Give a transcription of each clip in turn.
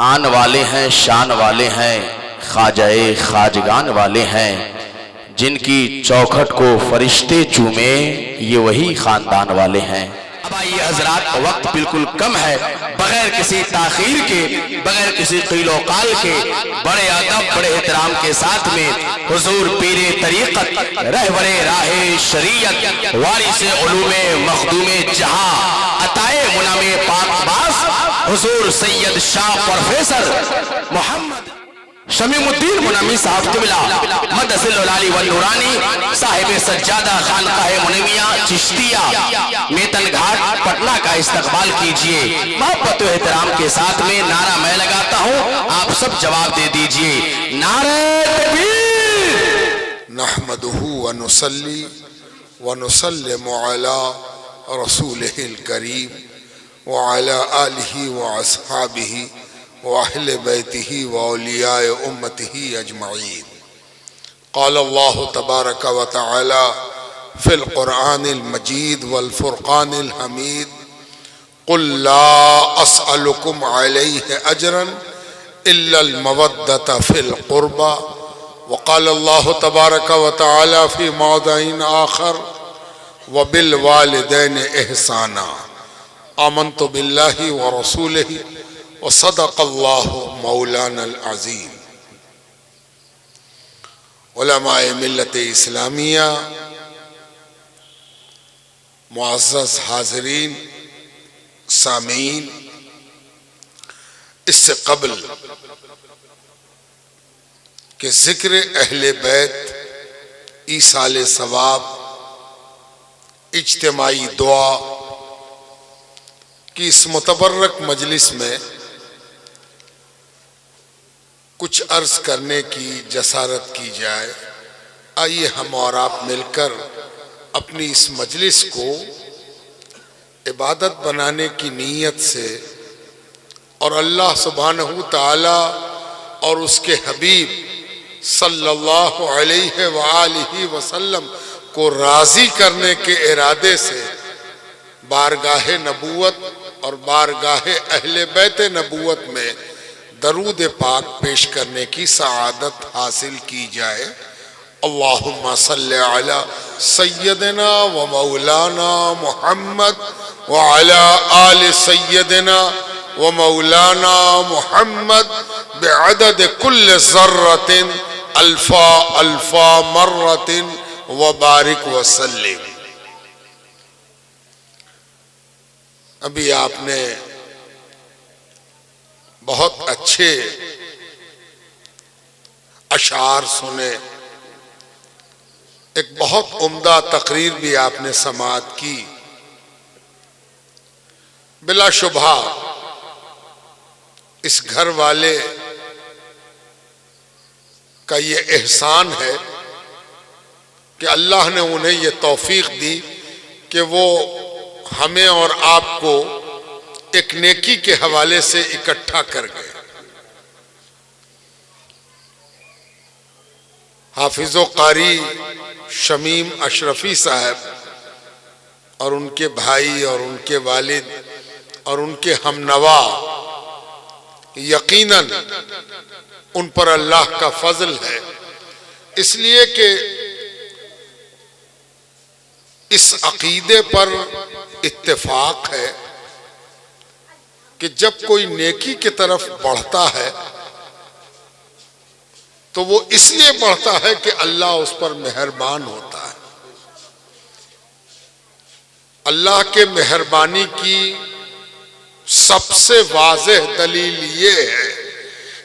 आन वाले हैं, शान वाले हैं, ख्वाजाए खाजगान वाले हैं, जिनकी चौखट को फरिश्ते चूमे, ये वही खानदान वाले हैं। अब आइए हजरात, वक्त बिल्कुल कम है, बगैर किसी ताखीर के, बगैर किसी क़ीलो काल के, बड़े अदब बड़े एहतराम के साथ में हुजूर पीरे तरीक़त रहबरे राहे शरीयत वारिसे उलूमे मखदूमे जहां अताए मुनामे पाक बास हुजूर सैयद शाह प्रोफेसर मोहम्मद शमीमुद्दीन मुनामी साहब किबला मदसिल वल नूरानी साहिब सज्जादा खानकाह मुनमिया चिश्तिया मेतन घाट पटना का इस्तकबाल कीजिए। मोहब्बत व एहतराम के साथ में नारा मैं लगाता हूँ, आप सब जवाब दे दीजिए। नारे तकबीर। नहमदुहु व नुसल्ली व नुसल्लिमु अला रसूलिहिल करीम व अला आलिहि व अस्हाबिहि व अहले बैतिही व औलियाए उम्मतिही अजमईन। क़ाल अल्लाहु तबारक व तआला फ़िल क़ुरआनिल मजीद वल फ़ुरक़ानिल हमीद, क़ुल ला अस्अलुकुम अलैहि अजरन इल्लल मवद्दत फ़िल क़ुरबा। व क़ाल अल्लाहु तबारक व तआला फ़ी मौज़िइन आख़र व बिल वालिदैन इहसाना। आमन्तु बिल्लाहि व रसूलिहि व सदक़ल्लाहु मौलानल अज़ीम। उलमाए मिल्लत इस्लामिया, मुअज़्ज़ज़ हाज़रीन सामीन, इससे कबल के ज़िक्र अहले बैत, ईसाले सवाब, इज्तिमाई दुआ की इस मुतबर्रक मजलिस में कुछ अर्ज करने की जसारत की जाए। आइए हम और आप मिलकर अपनी इस मजलिस को इबादत बनाने की नीयत से और अल्लाह सुब्हानहू तआला और उसके हबीब सल्लल्लाहु अलैहि व आलिहि वसल्लम को राज़ी करने के इरादे से बारगाहे नबूवत और बारगाहे अहले बैत नबूवत में दरूद पाक पेश करने की सआदत हासिल की जाए। अल्लाहुम्मा सल्लि अला सय्यदना व मौलाना मुहम्मद व अला आले सय्यदना व मौलाना मुहम्मद बिअदद कुल्ल ज़र्रतिन अल्फा अल्फा मर्रतिन व बारिक व सल्लिम। अभी आपने बहुत अच्छे अशार सुने, एक बहुत उम्दा तकरीर भी आपने समाअत की। बिलाशुबहा इस घर वाले का ये एहसान है कि अल्लाह ने उन्हें ये तौफीक दी कि वो हमें और आपको एक नेकी के हवाले से इकट्ठा कर गए। हाफिज़ो कारी शमीम अशरफी साहब और उनके भाई और उनके वालिद और उनके हमनवा, यकीनन उन पर अल्लाह का फजल है, इसलिए कि इस अकीदे पर इत्तेफाक है कि जब कोई नेकी की तरफ बढ़ता है तो वो इसलिए बढ़ता है कि अल्लाह उस पर मेहरबान होता है। अल्लाह के मेहरबानी की सबसे वाज़ेह दलील ये है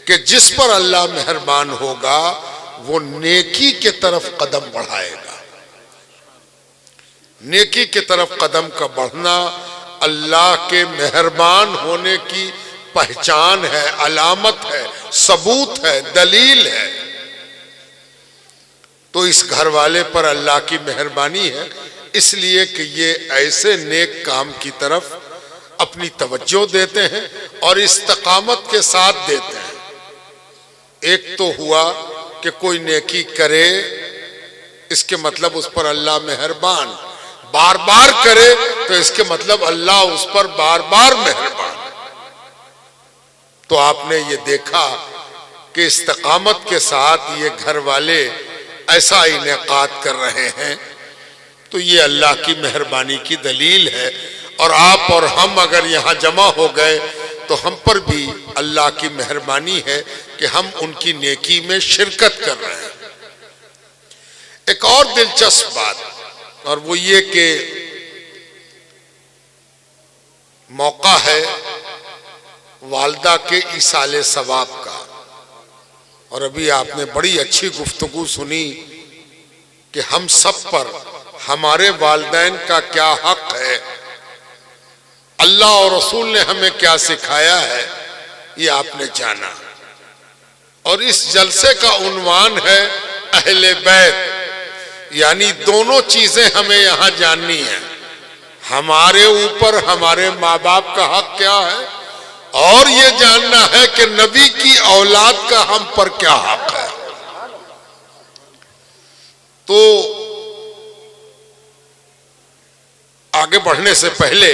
कि जिस पर अल्लाह मेहरबान होगा वो नेकी के तरफ कदम बढ़ाएगा। नेकी की तरफ कदम का बढ़ना अल्लाह के मेहरबान होने की पहचान है, अलामत है, सबूत है, दलील है। तो इस घर वाले पर अल्लाह की मेहरबानी है इसलिए कि ये ऐसे नेक काम की तरफ अपनी तवज्जो देते हैं और इस्तकामत के साथ देते हैं। एक तो हुआ कि कोई नेकी करे, इसके मतलब उस पर अल्लाह मेहरबान, बार बार करे तो इसके मतलब अल्लाह उस पर बार बार मेहरबान। तो आपने ये देखा कि इस्तकामत के साथ ये घर वाले ऐसा इनेकाद कर रहे हैं, तो ये अल्लाह की मेहरबानी की दलील है। और आप और हम अगर यहाँ जमा हो गए तो हम पर भी अल्लाह की मेहरबानी है कि हम उनकी नेकी में शिरकत कर रहे हैं। एक और दिलचस्प बात, और वो ये कि मौका है वालदा के इसाले सवाब का। और अभी आपने बड़ी अच्छी गुफ्तगू सुनी कि हम सब पर हमारे वालिदैन का क्या हक है, अल्लाह और रसूल ने हमें क्या सिखाया है, ये आपने जाना। और इस जलसे का उन्वान है अहले बैत, यानी दोनों चीजें हमें यहां जाननी है। हमारे ऊपर हमारे माँ बाप का हक क्या है, और ये जानना है कि नबी की औलाद का हम पर क्या हक है। तो आगे बढ़ने से पहले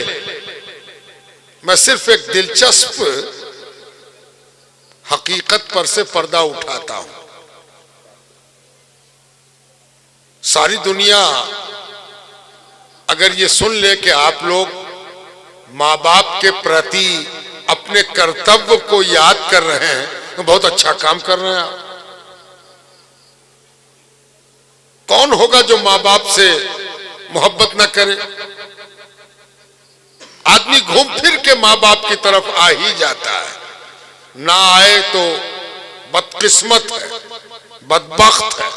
मैं सिर्फ एक दिलचस्प हकीकत पर से पर्दा उठाता हूं। सारी दुनिया अगर ये सुन ले कि आप लोग माँ बाप के प्रति अपने कर्तव्य को याद कर रहे हैं, तो बहुत अच्छा काम कर रहे हैं आप। कौन होगा जो माँ बाप से मोहब्बत न करे? आदमी घूम फिर के माँ बाप की तरफ आ ही जाता है, ना आए तो बदकिस्मत है, बदबख्त है।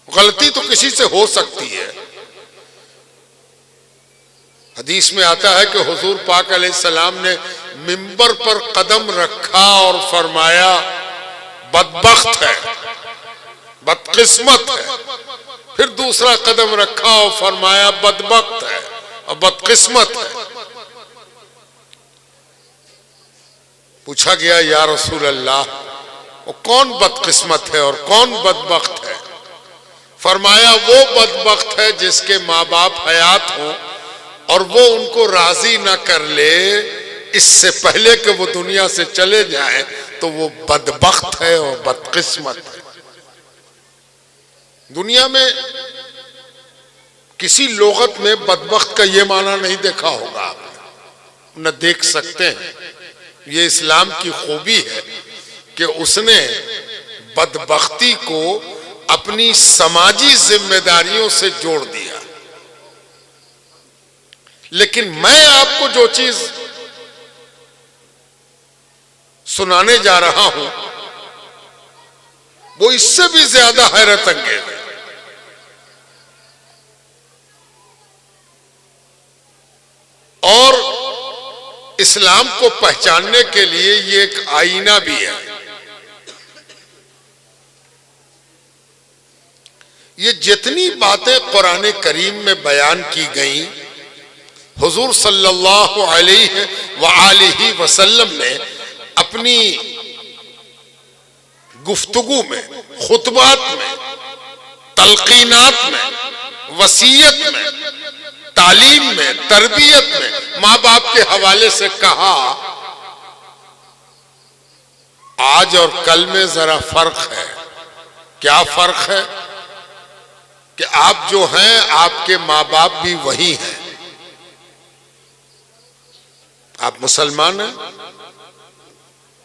गलती तो किसी से हो सकती है। हदीस में आता है कि हुजूर पाक अलैहिस्सलाम ने मिंबर पर कदम रखा और फरमाया बदबख्त है, बदकिस्मत है। फिर दूसरा कदम रखा और फरमाया बदबख्त है और बदकिस्मत है। पूछा गया या रसूल अल्लाह, वो कौन बदकिस्मत है और कौन बदबख्त है? फरमाया वो बदबख्त है जिसके माँ बाप हयात हों और वो उनको राजी ना कर ले इससे पहले कि वो दुनिया से चले जाए, तो वो बदबख्त है और बदकिस्मत है। दुनिया में किसी लोगत में बदबख्त का ये माना नहीं देखा होगा आपने, न देख सकते हैं। ये इस्लाम की खूबी है कि उसने बदबख्ती को अपनी समाजी जिम्मेदारियों से जोड़ दिया। लेकिन मैं आपको जो चीज सुनाने जा रहा हूं वो इससे भी ज्यादा हैरत अंगेज है। और इस्लाम को पहचानने के लिए ये एक आईना भी है। ये जितनी बातें कुरान करीम में बयान की गई, हुजूर सल्लल्लाहु अलैहि वसल्लम ने अपनी गुफ्तगू में, खुतबात में, तलकीनात में, वसीयत में, तालीम में, तरबियत में माँ बाप के हवाले से कहा। आज और कल में जरा फर्क है। क्या फर्क है? कि आप जो हैं आपके माँ बाप भी वही हैं। आप मुसलमान हैं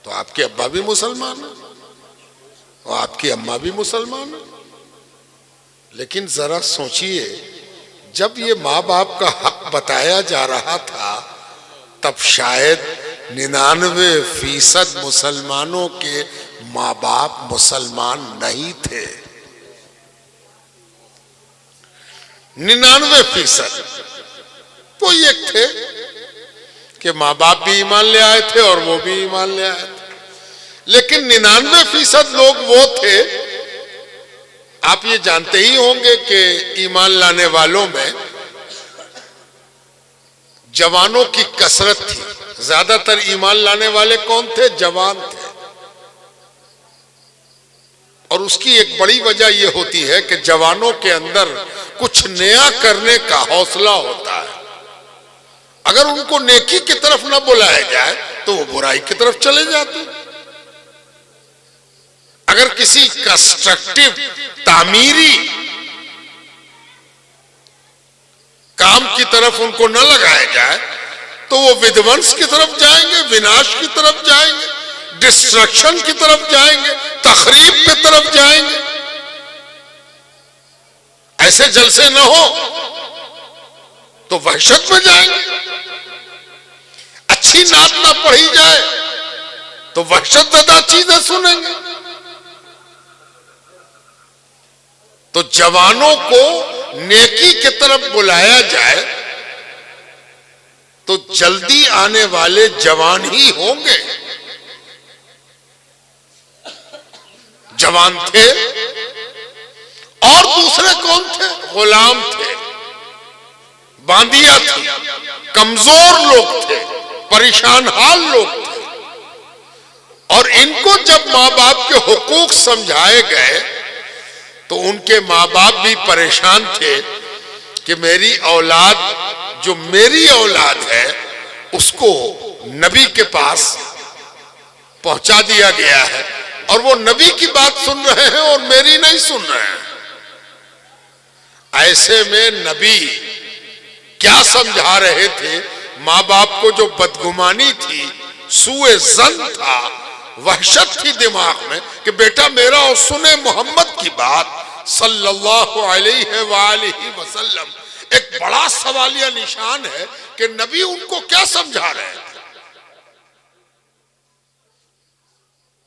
तो आपके अब्बा भी मुसलमान हैं और आपकी अम्मा भी मुसलमान है। लेकिन जरा सोचिए, जब ये माँ बाप का हक बताया जा रहा था तब शायद 99% मुसलमानों के माँ बाप मुसलमान नहीं थे। 99% वो ये थे कि माँ बाप भी ईमान ले आए थे और वो भी ईमान ले आए थे। लेकिन 99% लोग वो थे, आप ये जानते ही होंगे कि ईमान लाने वालों में जवानों की कसरत थी। ज्यादातर ईमान लाने वाले कौन थे? जवान थे। और उसकी एक बड़ी वजह यह होती है कि जवानों के अंदर कुछ नया करने का हौसला होता है। अगर उनको नेकी की तरफ न बुलाया जाए तो तो वो बुराई की तरफ चले जाते। अगर किसी कंस्ट्रक्टिव तामीरी काम की तरफ उनको न लगाया जाए तो वो विध्वंस की तरफ जाएंगे, विनाश की तरफ जाएंगे, डिस्ट्रक्शन की तरफ जाएंगे, तखरीब की तरफ जाएंगे। ऐसे जलसे न हो तो वहशत में जाएंगे। अच्छी नात ना पढ़ी जाए तो वहशतज़दा चीजें सुनेंगे। तो जवानों को नेकी की तरफ बुलाया जाए तो जल्दी आने वाले जवान ही होंगे। जवान थे और दूसरे कौन थे? गुलाम थे, बांदिया थी, कमजोर लोग थे, परेशान हाल लोग थे। और इनको जब मां बाप के हुकूक समझाए गए तो उनके मां बाप भी परेशान थे कि मेरी औलाद, जो मेरी औलाद है, उसको नबी के पास पहुंचा दिया गया है और वो नबी की बात सुन रहे हैं और मेरी नहीं सुन रहे हैं। ऐसे में नबी क्या समझा रहे थे? मां बाप को जो बदगुमानी थी, सूए ज़न था, वहशत थी दिमाग में कि बेटा मेरा और सुने मोहम्मद की बात सल्लल्लाहु अलैहि वसल्लम। एक बड़ा सवालिया निशान है कि नबी उनको क्या समझा रहे थे।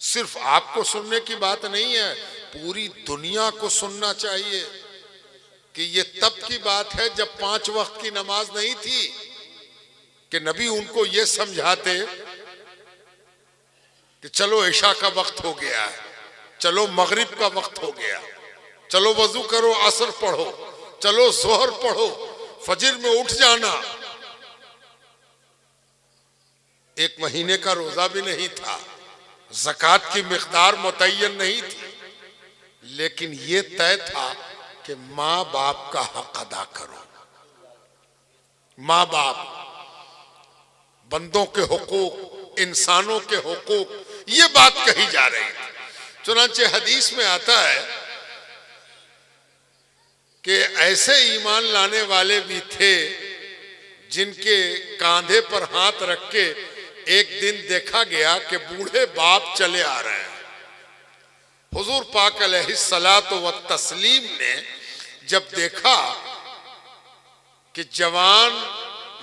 सिर्फ आपको सुनने की बात नहीं है, पूरी दुनिया को सुनना चाहिए कि ये तब की बात है जब 5 वक्त की नमाज नहीं थी कि नबी उनको ये समझाते कि चलो इशा का वक्त हो गया है, चलो मगरिब का वक्त हो गया, चलो वजू करो, असर पढ़ो, चलो जोहर पढ़ो, फजर में उठ जाना। 1 महीने का रोजा भी नहीं था, ज़कात की मिक़दार मुतय्यन नहीं थी, लेकिन ये तय था कि माँ बाप का हक अदा करो। माँ बाप, बंदों के हुकूक, इंसानों के हुकूक, ये बात कही जा रही थी। चुनांचे हदीस में आता है कि ऐसे ईमान लाने वाले भी थे जिनके कांधे पर हाथ रख के एक दिन देखा गया कि बूढ़े बाप चले आ रहे हैं। हुजूर पाक अलैहिस्सलातु व तस्लीम ने जब देखा कि जवान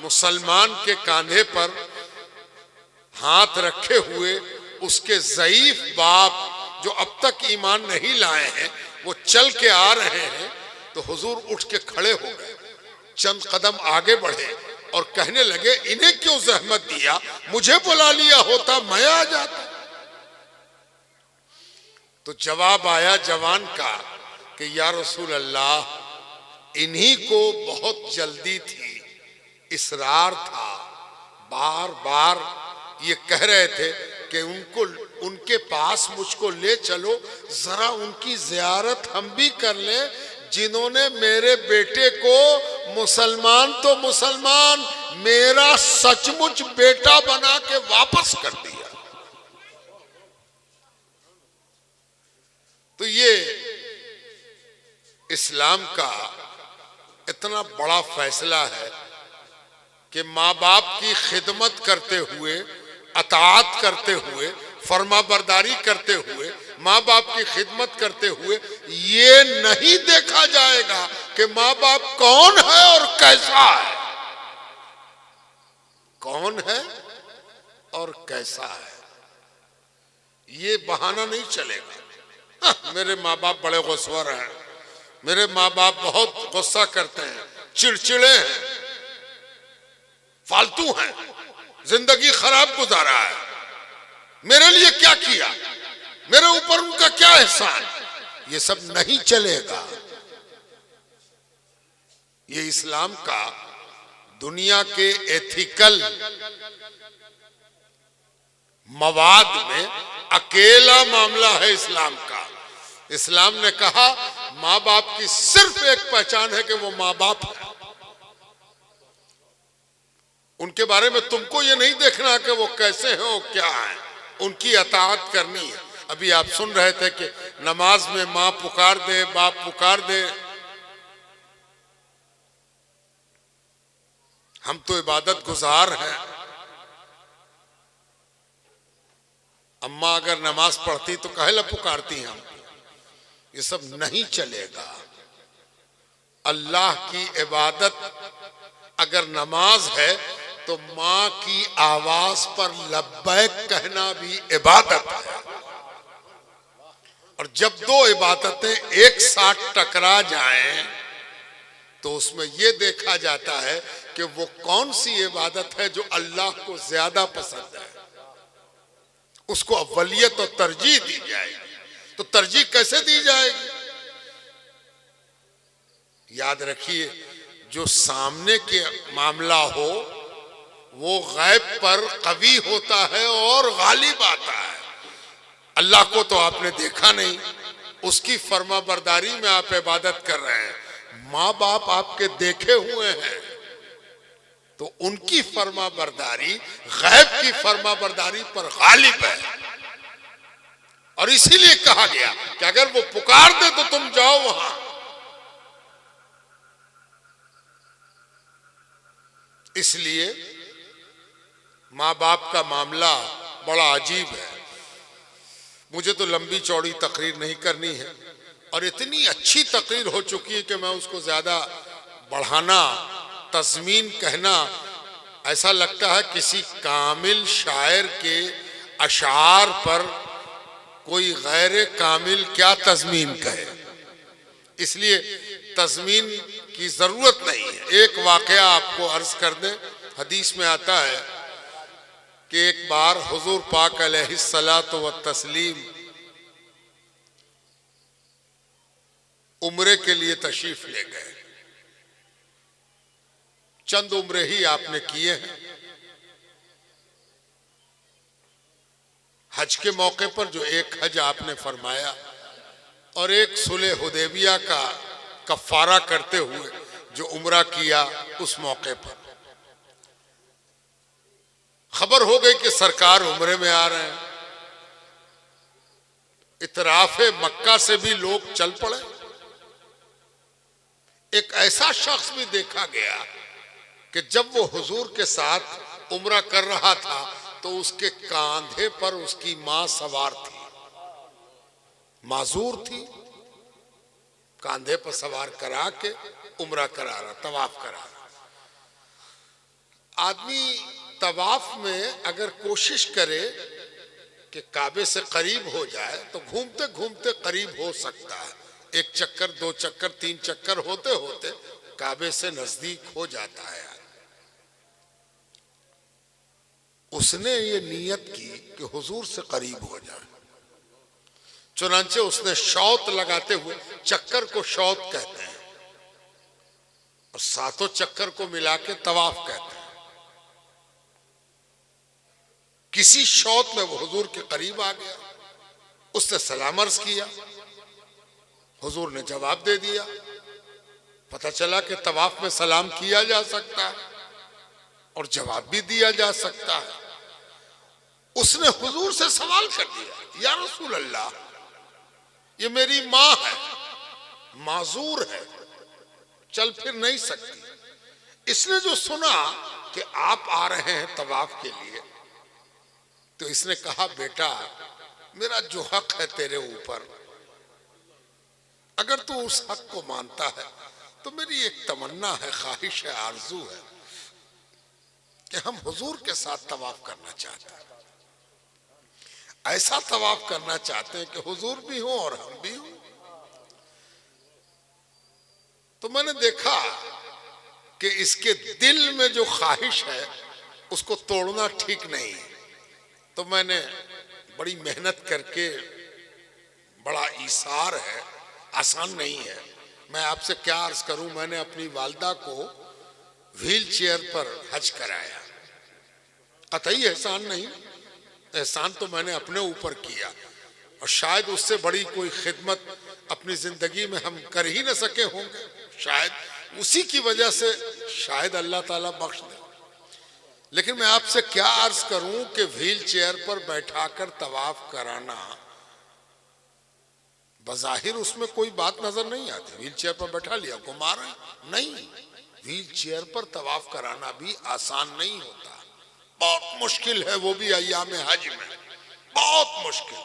मुसलमान के कांधे पर हाथ रखे हुए उसके ज़ईफ बाप जो अब तक ईमान नहीं लाए हैं वो चल के आ रहे हैं, तो हुजूर उठ के खड़े हो गए, चंद कदम आगे बढ़े और कहने लगे इन्हें क्यों जहमत दिया, मुझे बुला लिया होता मैं आ जाता। तो जवाब आया जवान का कि या रसूल अल्लाह, इन्हीं को बहुत जल्दी थी, इसरार था, बार बार ये कह रहे थे कि उनके पास मुझको ले चलो, जरा उनकी जियारत हम भी कर लें जिन्होंने मेरे बेटे को मुसलमान तो मुसलमान, मेरा सचमुच बेटा बना के वापस कर दिया। तो ये इस्लाम का इतना बड़ा फैसला है कि माँ बाप की खिदमत करते हुए, अताअत करते हुए, फरमाबरदारी करते हुए, माँ बाप की खिदमत करते हुए ये नहीं देखा जाएगा कि माँ बाप कौन है और कैसा है, कौन है और कैसा है, ये बहाना नहीं चलेगा। हाँ, मेरे माँ बाप बड़े गुस्वर हैं, मेरे माँ बाप बहुत गुस्सा करते हैं, चिड़चिड़े हैं, फालतू हैं, जिंदगी खराब गुजारा है, मेरे लिए क्या किया, मेरे ऊपर उनका क्या एहसान, ये सब नहीं चलेगा। ये इस्लाम का दुनिया के एथिकल मवाद में अकेला मामला है इस्लाम का। इस्लाम ने कहा माँ बाप की सिर्फ एक पहचान है कि वो माँ बाप है, उनके बारे में तुमको ये नहीं देखना कि वो कैसे हैं और क्या है, उनकी अताअत करनी है। अभी आप सुन रहे थे कि नमाज में माँ पुकार दे, बाप पुकार दे। हम तो इबादत गुजार हैं। अम्मा अगर नमाज पढ़ती तो काहे पुकारती हैं हमको? ये सब नहीं चलेगा। अल्लाह की इबादत अगर नमाज है तो माँ की आवाज पर लब्बैक कहना भी इबादत है। और जब दो इबादतें एक साथ टकरा जाएं तो उसमें यह देखा जाता है कि वो कौन सी इबादत है जो अल्लाह को ज्यादा पसंद है, उसको अव्वलियत और तरजीह दी जाएगी। तो तरजीह कैसे दी जाएगी? याद रखिए, जो सामने के मामला हो वो गैब पर कवी होता है और गालिब आता है। अल्लाह को तो आपने देखा नहीं, उसकी फर्माबरदारी में आप इबादत कर रहे हैं। माँ बाप आपके देखे हुए हैं तो उनकी फर्माबरदारी गैब की फर्माबरदारी पर गालिब है। और इसीलिए कहा गया कि अगर वो पुकार दे तो तुम जाओ वहां। इसलिए माँ बाप का मामला बड़ा अजीब है। मुझे तो लंबी चौड़ी तकरीर नहीं करनी है और इतनी अच्छी तकरीर हो चुकी है कि मैं उसको ज्यादा बढ़ाना, तज़मीन कहना, ऐसा लगता है किसी कामिल शायर के अशार पर कोई गैर कामिल क्या तज़मीन कहे। इसलिए तज़मीन की जरूरत नहीं है। एक वाकया आपको अर्ज कर दें। हदीस में आता है कि एक बार हुजूर पाक अलैहिस्सलातु व तस्लीम उम्रे के लिए तशरीफ ले गए। चंद उम्रे ही आपने किए हैं। हज के मौके पर जो एक हज आपने फरमाया और एक सुलह हुदैबिया का कफारा करते हुए जो उम्रा किया, उस मौके पर खबर हो गई कि सरकार उम्रे में आ रहे हैं। इतराफे मक्का से भी लोग चल पड़े। एक ऐसा शख्स भी देखा गया कि जब वो हुजूर के साथ उम्रा कर रहा था तो उसके कांधे पर उसकी मां सवार थी, माजूर थी, कांधे पर सवार करा के उम्रा करा रहा, तवाफ करा रहा। आदमी तवाफ में अगर कोशिश करे कि काबे से करीब हो जाए तो घूमते घूमते करीब हो सकता है। एक चक्कर, दो चक्कर, तीन चक्कर होते होते काबे से नजदीक हो जाता है। उसने ये नियत की कि हुजूर से करीब हो जाए। चुनांचे उसने शौत लगाते हुए, चक्कर को शौत कहते हैं और सातों चक्कर को मिला के तवाफ कहते हैं। किसी शौत में वो हुजूर के करीब आ गया। उसने सलाम अर्ज किया, हुजूर ने जवाब दे दिया। पता चला कि तवाफ में सलाम किया जा सकता है और जवाब भी दिया जा सकता है। उसने हुजूर से सवाल कर दिया, या रसूल अल्लाह, ये मेरी मां है, माजूर है, चल फिर नहीं सकती। इसने जो सुना कि आप आ रहे हैं तवाफ के लिए तो इसने कहा, बेटा मेरा जो हक है तेरे ऊपर, अगर तू उस हक को मानता है तो मेरी एक तमन्ना है, ख्वाहिश है, आरजू है कि हम हुजूर के साथ तवाफ करना चाहते हैं। ऐसा तवाफ करना चाहते हैं कि हुजूर भी हो और हम भी हो। तो मैंने देखा कि इसके दिल में जो ख्वाहिश है उसको तोड़ना ठीक नहीं है। तो मैंने बड़ी मेहनत करके, बड़ा ईसार है, आसान नहीं है, मैं आपसे क्या अर्ज करूं, मैंने अपनी वालदा को व्हील चेयर पर हज कराया। कतई एहसान नहीं, एहसान तो मैंने अपने ऊपर किया और शायद उससे बड़ी कोई खिदमत अपनी जिंदगी में हम कर ही न सके होंगे। शायद उसी की वजह से शायद अल्लाह ताला बख्श दे। लेकिन मैं आपसे क्या अर्ज करूं कि व्हील चेयर पर बैठाकर तवाफ कराना, बज़ाहिर उसमें कोई बात नजर नहीं आती। व्हील चेयर पर बैठा लिया, घुमा रहे, नहीं। व्हील चेयर पर तवाफ कराना भी आसान नहीं होता, बहुत मुश्किल है, वो भी अय्याम हज में बहुत मुश्किल।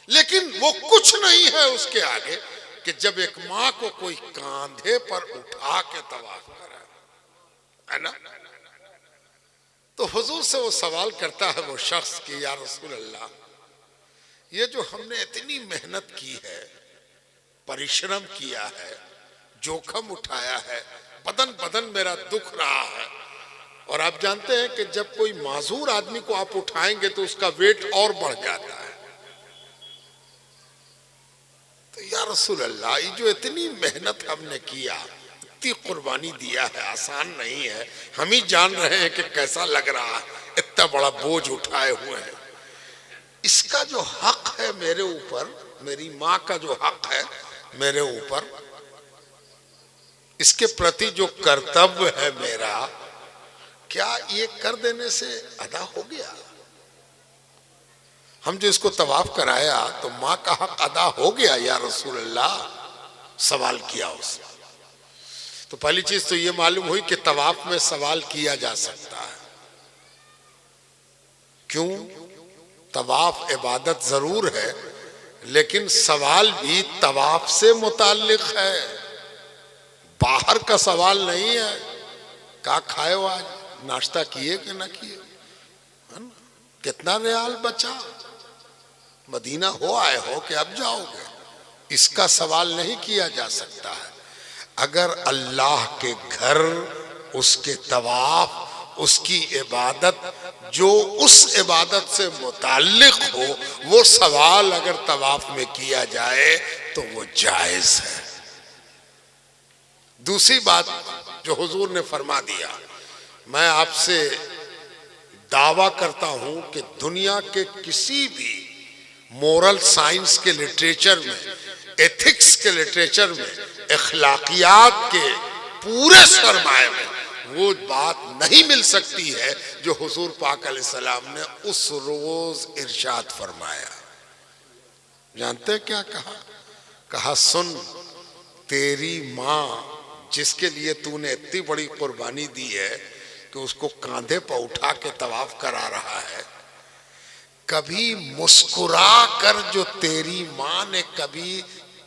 लेकिन वो कुछ नहीं है उसके आगे कि जब एक माँ को कोई कांधे पर उठा के तवाफ करा, है ना। तो हुजूर से वो सवाल करता है वो शख्स कि या रसूल अल्लाह, ये जो हमने इतनी मेहनत की है, परिश्रम किया है, जोखम उठाया है, बदन बदन मेरा दुख रहा है, और आप जानते हैं कि जब कोई माजूर आदमी को आप उठाएंगे तो उसका वेट और बढ़ जाता है। तो या रसूल अल्लाह, ये जो इतनी मेहनत हमने किया, इतनी कुर्बानी दिया है, आसान नहीं है। हम ही जान रहे हैं कि कैसा लग रहा है, इतना बड़ा बोझ उठाए हुए हैं। इसका जो हक है मेरे ऊपर, मेरी माँ का जो हक है मेरे ऊपर, इसके प्रति जो कर्तव्य है मेरा, क्या ये कर देने से अदा हो गया? हम जो इसको तवाफ कराया तो माँ का हक अदा हो गया या रसूल अल्लाह? सवाल किया उसने। तो पहली चीज तो ये मालूम हुई कि तवाफ में सवाल किया जा सकता है। क्यों? तवाफ इबादत जरूर है, लेकिन सवाल भी तवाफ से मुताल्लिक है, बाहर का सवाल नहीं है। क्या खाए हो आज, नाश्ता किए कि ना किए, कितना रियाल बचा, मदीना हो आए हो कि अब जाओगे, इसका सवाल नहीं किया जा सकता है। अगर अल्लाह के घर, उसके तवाफ, उसकी इबादत, जो उस इबादत से मुताल्लिक हो, वो सवाल अगर तवाफ में किया जाए तो वो जायज है। दूसरी बात जो हुजूर ने फरमा दिया, मैं आपसे दावा करता हूं कि दुनिया के किसी भी मोरल साइंस के लिटरेचर में, एथिक्स के लिटरेचर में, अखलाकियात के पूरे सरमाए में वो बात नहीं मिल सकती है जो हुजूर पाक अलैहिस्सलाम ने उस रोज इरशाद फरमाया। जानते हैं क्या कहा? कहा, सुन, तेरी माँ जिसके लिए तूने इतनी बड़ी कुर्बानी दी है कि उसको कांधे पर उठा के तवाफ करा रहा है, कभी मुस्कुरा कर जो तेरी माँ ने कभी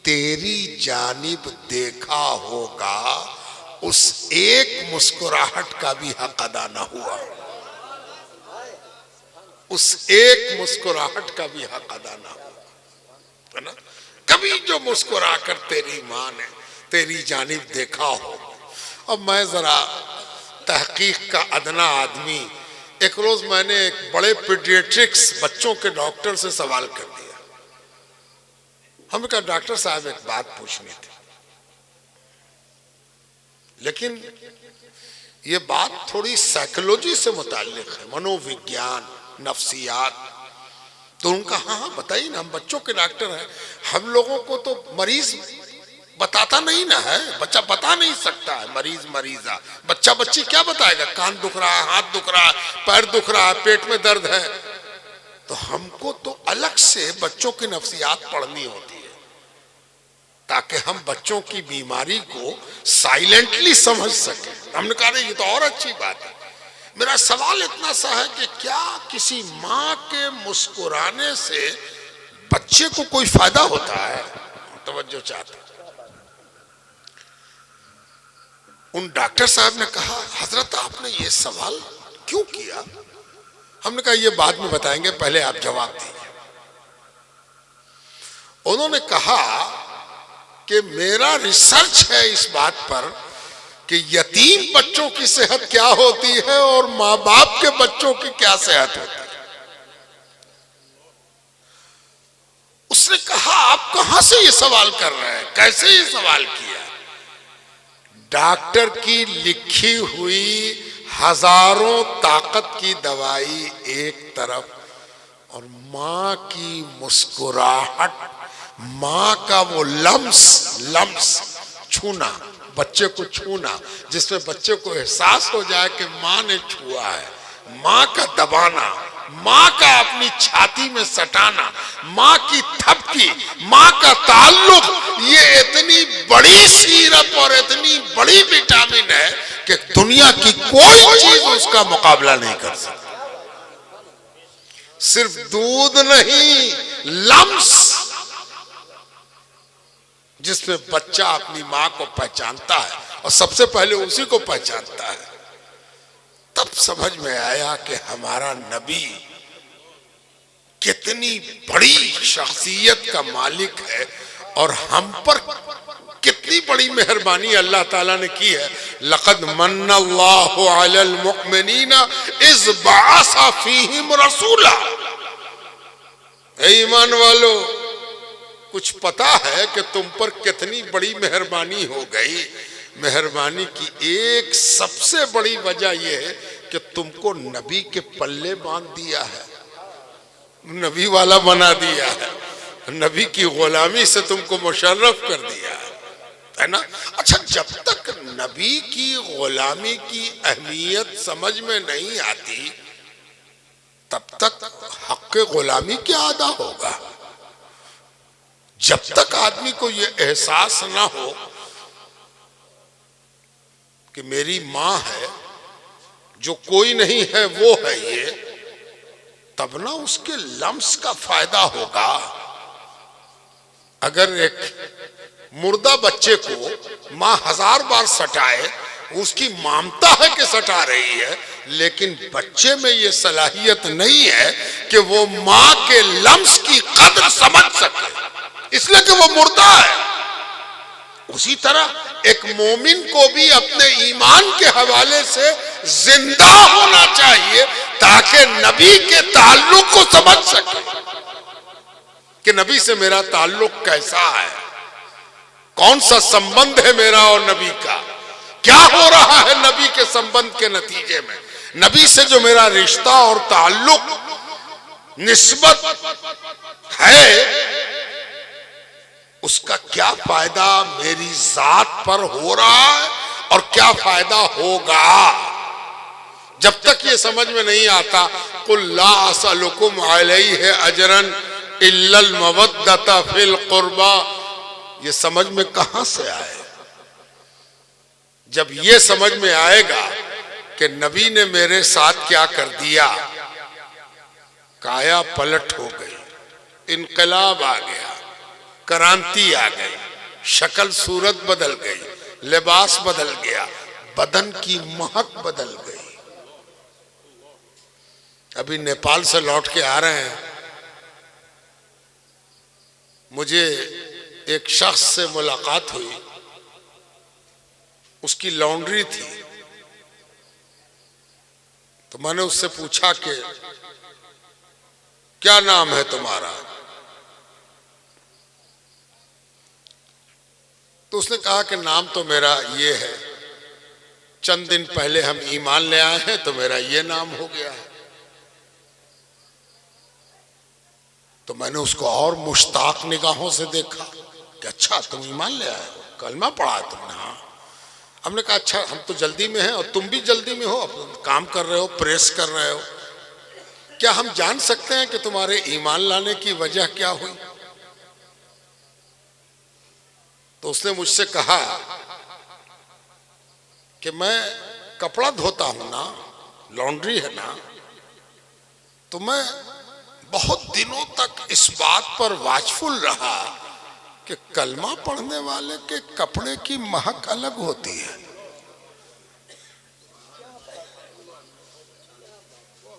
तेरी जानिब देखा होगा, उस एक मुस्कुराहट का भी हक अदा न हुआ, उस एक मुस्कुराहट का भी हक अदा न हुआ, है ना। कभी जो मुस्कुरा कर तेरी माँ ने तेरी जानिब देखा हो। अब मैं जरा तहकीक का अदना आदमी, एक रोज मैंने एक बड़े पीडियाट्रिक्स बच्चों के डॉक्टर से सवाल कर दिया। हमने कहा, डॉक्टर साहब एक बात पूछनी थी, लेकिन ये बात थोड़ी साइकोलॉजी से मुताल्लिक है, मनोविज्ञान, नफ्सियात। तो उनका हाँ हाँ बताइए ना, हम बच्चों के डॉक्टर हैं, हम लोगों को तो मरीज बताता नहीं ना है, बच्चा बता नहीं सकता है मरीज मरीजा। बच्चा बच्ची क्या बताएगा, कान दुख रहा है, हाथ दुख रहा है, पैर दुख रहा है, पेट में दर्द है। तो हमको तो अलग से बच्चों की नफ्सियात पढ़नी होती है ताकि हम बच्चों की बीमारी को साइलेंटली समझ सके। हमने कहा ये तो और अच्छी बात है। मेरा सवाल इतना सा है कि क्या किसी माँ के मुस्कुराने से बच्चे को कोई फायदा होता है? तवज्जो चाहता। उन डॉक्टर साहब ने कहा, हजरत आपने ये सवाल क्यों किया? हमने कहा ये बाद में बताएंगे, पहले आप जवाब दीजिए। उन्होंने कहा कि मेरा रिसर्च है इस बात पर कि यतीम बच्चों की सेहत क्या होती है और माँ बाप के बच्चों की क्या सेहत होती है। उसने कहा, आप कहां से ये सवाल कर रहे हैं, कैसे ये सवाल किया? डॉक्टर की लिखी हुई हजारों ताकत की दवाई एक तरफ और माँ की मुस्कुराहट, माँ का वो लम्स छूना, बच्चे को छूना, जिसमें बच्चे को एहसास हो जाए कि माँ ने छुआ है, माँ का दबाना, माँ का अपनी छाती में सटाना, माँ की थपकी, माँ का ताल्लुक, ये इतनी बड़ी सीरप और इतनी बड़ी विटामिन है कि दुनिया की कोई चीज उसका मुकाबला नहीं कर सकती। सिर्फ दूध नहीं, लम्स जिसमें बच्चा अपनी माँ को पहचानता है और सबसे पहले उसी को पहचानता है, तब समझ में आया कि हमारा नबी कितनी बड़ी शख्सियत का मालिक है और हम पर कितनी बड़ी मेहरबानी अल्लाह ताला ने की है। लक़द मन्नल्लाहु अलल मुमिनीना इज़ बअसा फीहिम रसूला। ईमान वालों, कुछ पता है कि तुम पर कितनी बड़ी मेहरबानी हो गई। मेहरबानी की एक सबसे बड़ी वजह यह है कि तुमको नबी के पल्ले बांध दिया है, नबी वाला बना दिया है, नबी की गुलामी से तुमको मुशर्रफ कर दिया है ना। अच्छा, जब तक नबी की गुलामी की अहमियत समझ में नहीं आती तब तक हक़ गुलामी क्या अदा होगा। जब तक आदमी को यह एहसास ना हो कि मेरी माँ है, जो कोई नहीं है वो है ये, तब ना उसके लम्स का फायदा होगा। अगर एक मुर्दा बच्चे को माँ 1000 बार सटाए, उसकी मामता है कि सटा रही है, लेकिन बच्चे में ये सलाहियत नहीं है कि वो माँ के लम्स की कद्र समझ सके, इसलिए कि वो मुर्दा है। उसी तरह एक मोमिन को भी अपने ईमान के हवाले से जिंदा होना चाहिए ताकि नबी के ताल्लुक को समझ सके कि नबी से मेरा ताल्लुक कैसा है, कौन सा संबंध है मेरा और नबी का, क्या हो रहा है नबी के संबंध के नतीजे में, नबी से जो मेरा रिश्ता और ताल्लुक निस्बत है उसका क्या फायदा मेरी जात पर हो रहा है और क्या फायदा होगा। जब तक ये समझ में नहीं आता, कुल ला असलुकुम अलैहि अजरन इल्लल मवद्दता फिल कुर्बा, ये समझ में कहां से आए। जब ये समझ में आएगा कि नबी ने मेरे साथ क्या कर दिया, काया पलट हो गई, इनकलाब आ गया, क्रांति आ गई, शक्ल सूरत बदल गई, लिबास बदल गया, बदन की महक बदल गई। अभी नेपाल से लौट के आ रहे हैं, मुझे एक शख्स से मुलाकात हुई, उसकी लॉन्ड्री थी, तो मैंने उससे पूछा कि क्या नाम है तुम्हारा, तो उसने कहा कि नाम तो मेरा ये है, चंद दिन पहले हम ईमान ले आए हैं तो मेरा ये नाम हो गया है। तो मैंने उसको और मुश्ताक निगाहों से देखा कि अच्छा तुम ईमान ले आए हो, कलमा पढ़ा तुमने। हाँ, हमने कहा अच्छा हम तो जल्दी में हैं और तुम भी जल्दी में हो, काम कर रहे हो, प्रेस कर रहे हो, क्या हम जान सकते हैं कि तुम्हारे ईमान लाने की वजह क्या हुई। तो उसने मुझसे कहा कि मैं कपड़ा धोता हूं ना, लॉन्ड्री है ना, तो मैं बहुत दिनों तक इस बात पर वाचफुल रहा कि कलमा पढ़ने वाले के कपड़े की महक अलग होती है,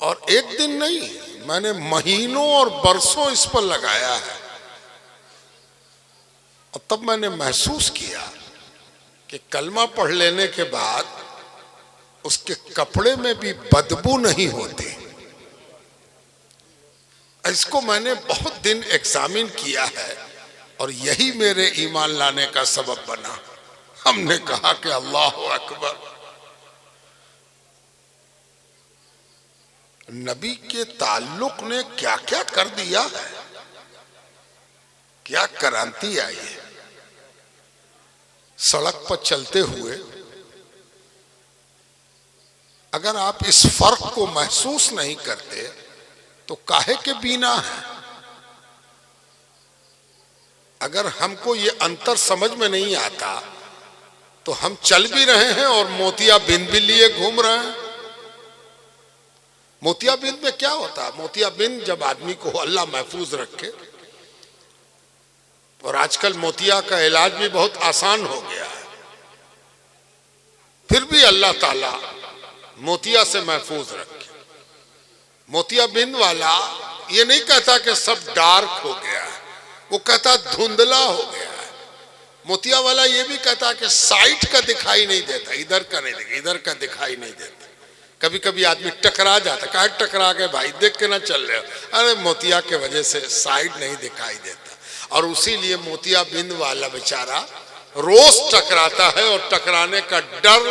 और एक दिन नहीं, मैंने महीनों और बरसों इस पर लगाया है, और तब मैंने महसूस किया कि कलमा पढ़ लेने के बाद उसके कपड़े में भी बदबू नहीं होती। इसको मैंने बहुत दिन एग्जामिन किया है और यही मेरे ईमान लाने का सबब बना। हमने कहा कि अल्लाह अकबर, नबी के ताल्लुक ने क्या क्या कर दिया है, क्या क्रांति आई है। सड़क पर चलते हुए अगर आप इस फर्क को महसूस नहीं करते तो काहे के बीना है। अगर हमको ये अंतर समझ में नहीं आता तो हम चल भी रहे हैं और मोतियाबिंद भी लिए घूम रहे हैं। मोतियाबिंद में क्या होता है? मोतियाबिंद जब आदमी को अल्लाह महफूज रखे, और आजकल मोतिया का इलाज भी बहुत आसान हो गया है, फिर भी अल्लाह ताला मोतिया से महफूज रखे। मोतियाबिंद वाला ये नहीं कहता कि सब डार्क हो गया है, वो कहता धुंधला हो गया है। मोतिया वाला ये भी कहता कि साइड का दिखाई नहीं देता, इधर का नहीं देता, इधर का दिखाई नहीं देता। कभी कभी आदमी टकरा जाता, कहा टकरा के भाई देख के ना चल रहे हो, अरे मोतिया के वजह से साइड नहीं दिखाई देता। और उसी लिए मोतियाबिंद वाला बेचारा रोज टकराता है और टकराने का डर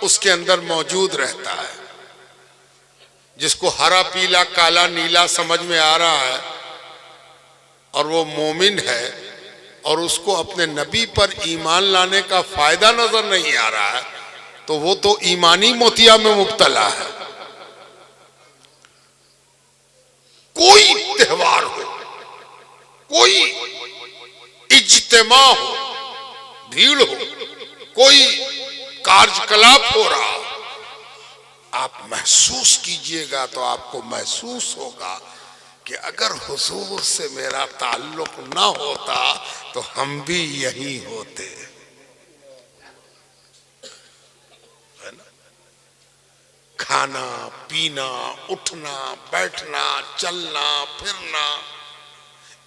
उसके अंदर मौजूद रहता है। जिसको हरा पीला काला नीला समझ में आ रहा है और वो मोमिन है और उसको अपने नबी पर ईमान लाने का फायदा नजर नहीं आ रहा है, तो वो तो ईमानी मोतिया में मुब्तला है। कोई त्योहार हो, कोई इज्तिमा हो, भीड़ हो, कोई कार्यकलाप हो रहा हो, आप महसूस कीजिएगा तो आपको महसूस होगा कि अगर हुजूर से मेरा ताल्लुक ना होता तो हम भी यही होते, है ना। खाना पीना, उठना बैठना, चलना फिरना,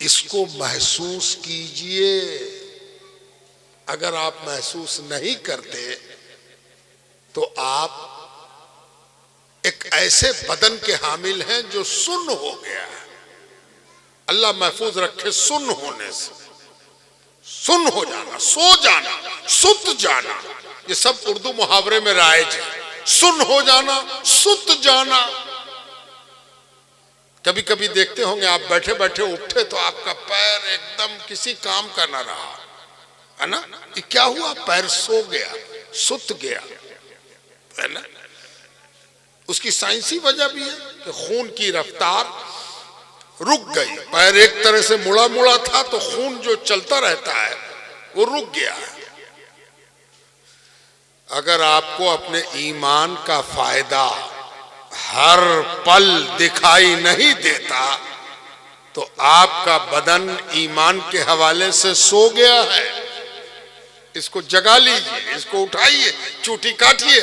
इसको महसूस कीजिए। अगर आप महसूस नहीं करते तो आप एक ऐसे बदन के हामिल हैं जो सुन्न हो गया है। अल्लाह महफूज रखे सुन्न होने से। सुन्न हो जाना, सो जाना, सुत जाना, ये सब उर्दू मुहावरे में राइज है। सुन्न हो जाना, सुत जाना। कभी कभी देखते होंगे आप बैठे बैठे उठे तो आपका पैर एकदम किसी काम का ना रहा, है ना। ये क्या हुआ? पैर सो गया, सुत गया, है ना। उसकी साइंसी वजह भी है कि खून की रफ्तार रुक गई। पैर एक तरह से मुड़ा मुड़ा था तो खून जो चलता रहता है वो रुक गया है। अगर आपको अपने ईमान का फायदा हर पल दिखाई नहीं देता तो आपका बदन ईमान के हवाले से सो गया है। इसको जगा लीजिए, इसको उठाइए, चूटी काटिए।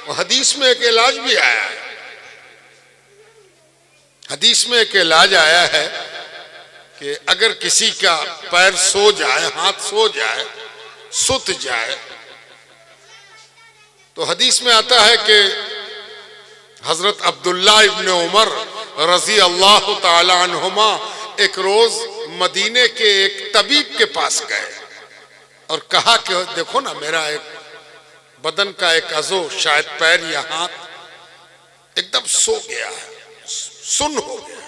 हदीस में एक इलाज भी आया है। हदीस में एक इलाज आया है कि अगर किसी का पैर सो जाए, हाथ सो जाए, सुत जाए, तो हदीस में आता है कि हजरत अब्दुल्ला इब्न उमर रजी अल्लाह ताला अन्हुमा एक रोज मदीने के एक तबीब के पास गए और कहा कि देखो ना, मेरा एक बदन का एक अज़ो, शायद पैर या हाथ एकदम सो गया है, सुन्न हो गया,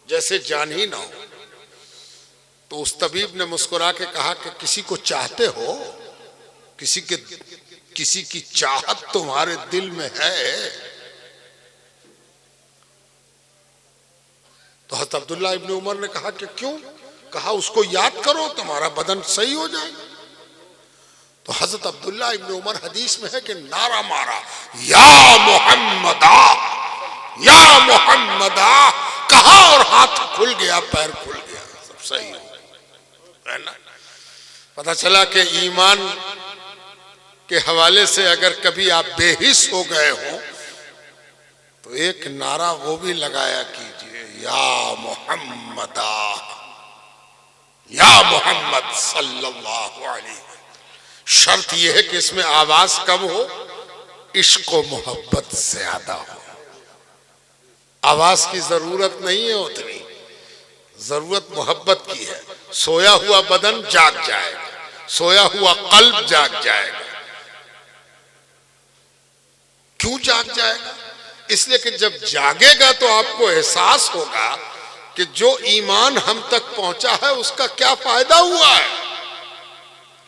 जैसे जान ही ना हो। तो उस तबीब ने मुस्कुरा के कहा कि किसी को चाहते हो? किसी की चाहत तुम्हारे दिल में है? तो हज़रत अब्दुल्ला इब्न उमर ने कहा कि क्यों? कहा उसको याद करो, तुम्हारा बदन सही हो जाएगा। तो हजरत अब्दुल्ला इब्न उमर हदीस में है कि नारा मारा, या मोहम्मदा, या मोहम्मदा, कहा और हाथ खुल गया, पैर खुल गया, सब सही हो गया, है ना। पता चला कि ईमान के हवाले से अगर कभी आप बेहिस हो गए हो तो एक नारा वो भी लगाया कीजिए, या मोहम्मदा, या मोहम्मद सल्लल्लाहु अलैहि वसल्लम। शर्त यह है कि इसमें आवाज कम हो, इश्क और मोहब्बत ज्यादा हो। आवाज की जरूरत नहीं है उतनी, जरूरत मोहब्बत की है। सोया हुआ बदन जाग जाएगा, सोया हुआ कल्ब जाग जाएगा। क्यों जाग जाएगा? इसलिए कि जब जागेगा तो आपको एहसास होगा कि जो ईमान हम तक पहुंचा है उसका क्या फायदा हुआ है,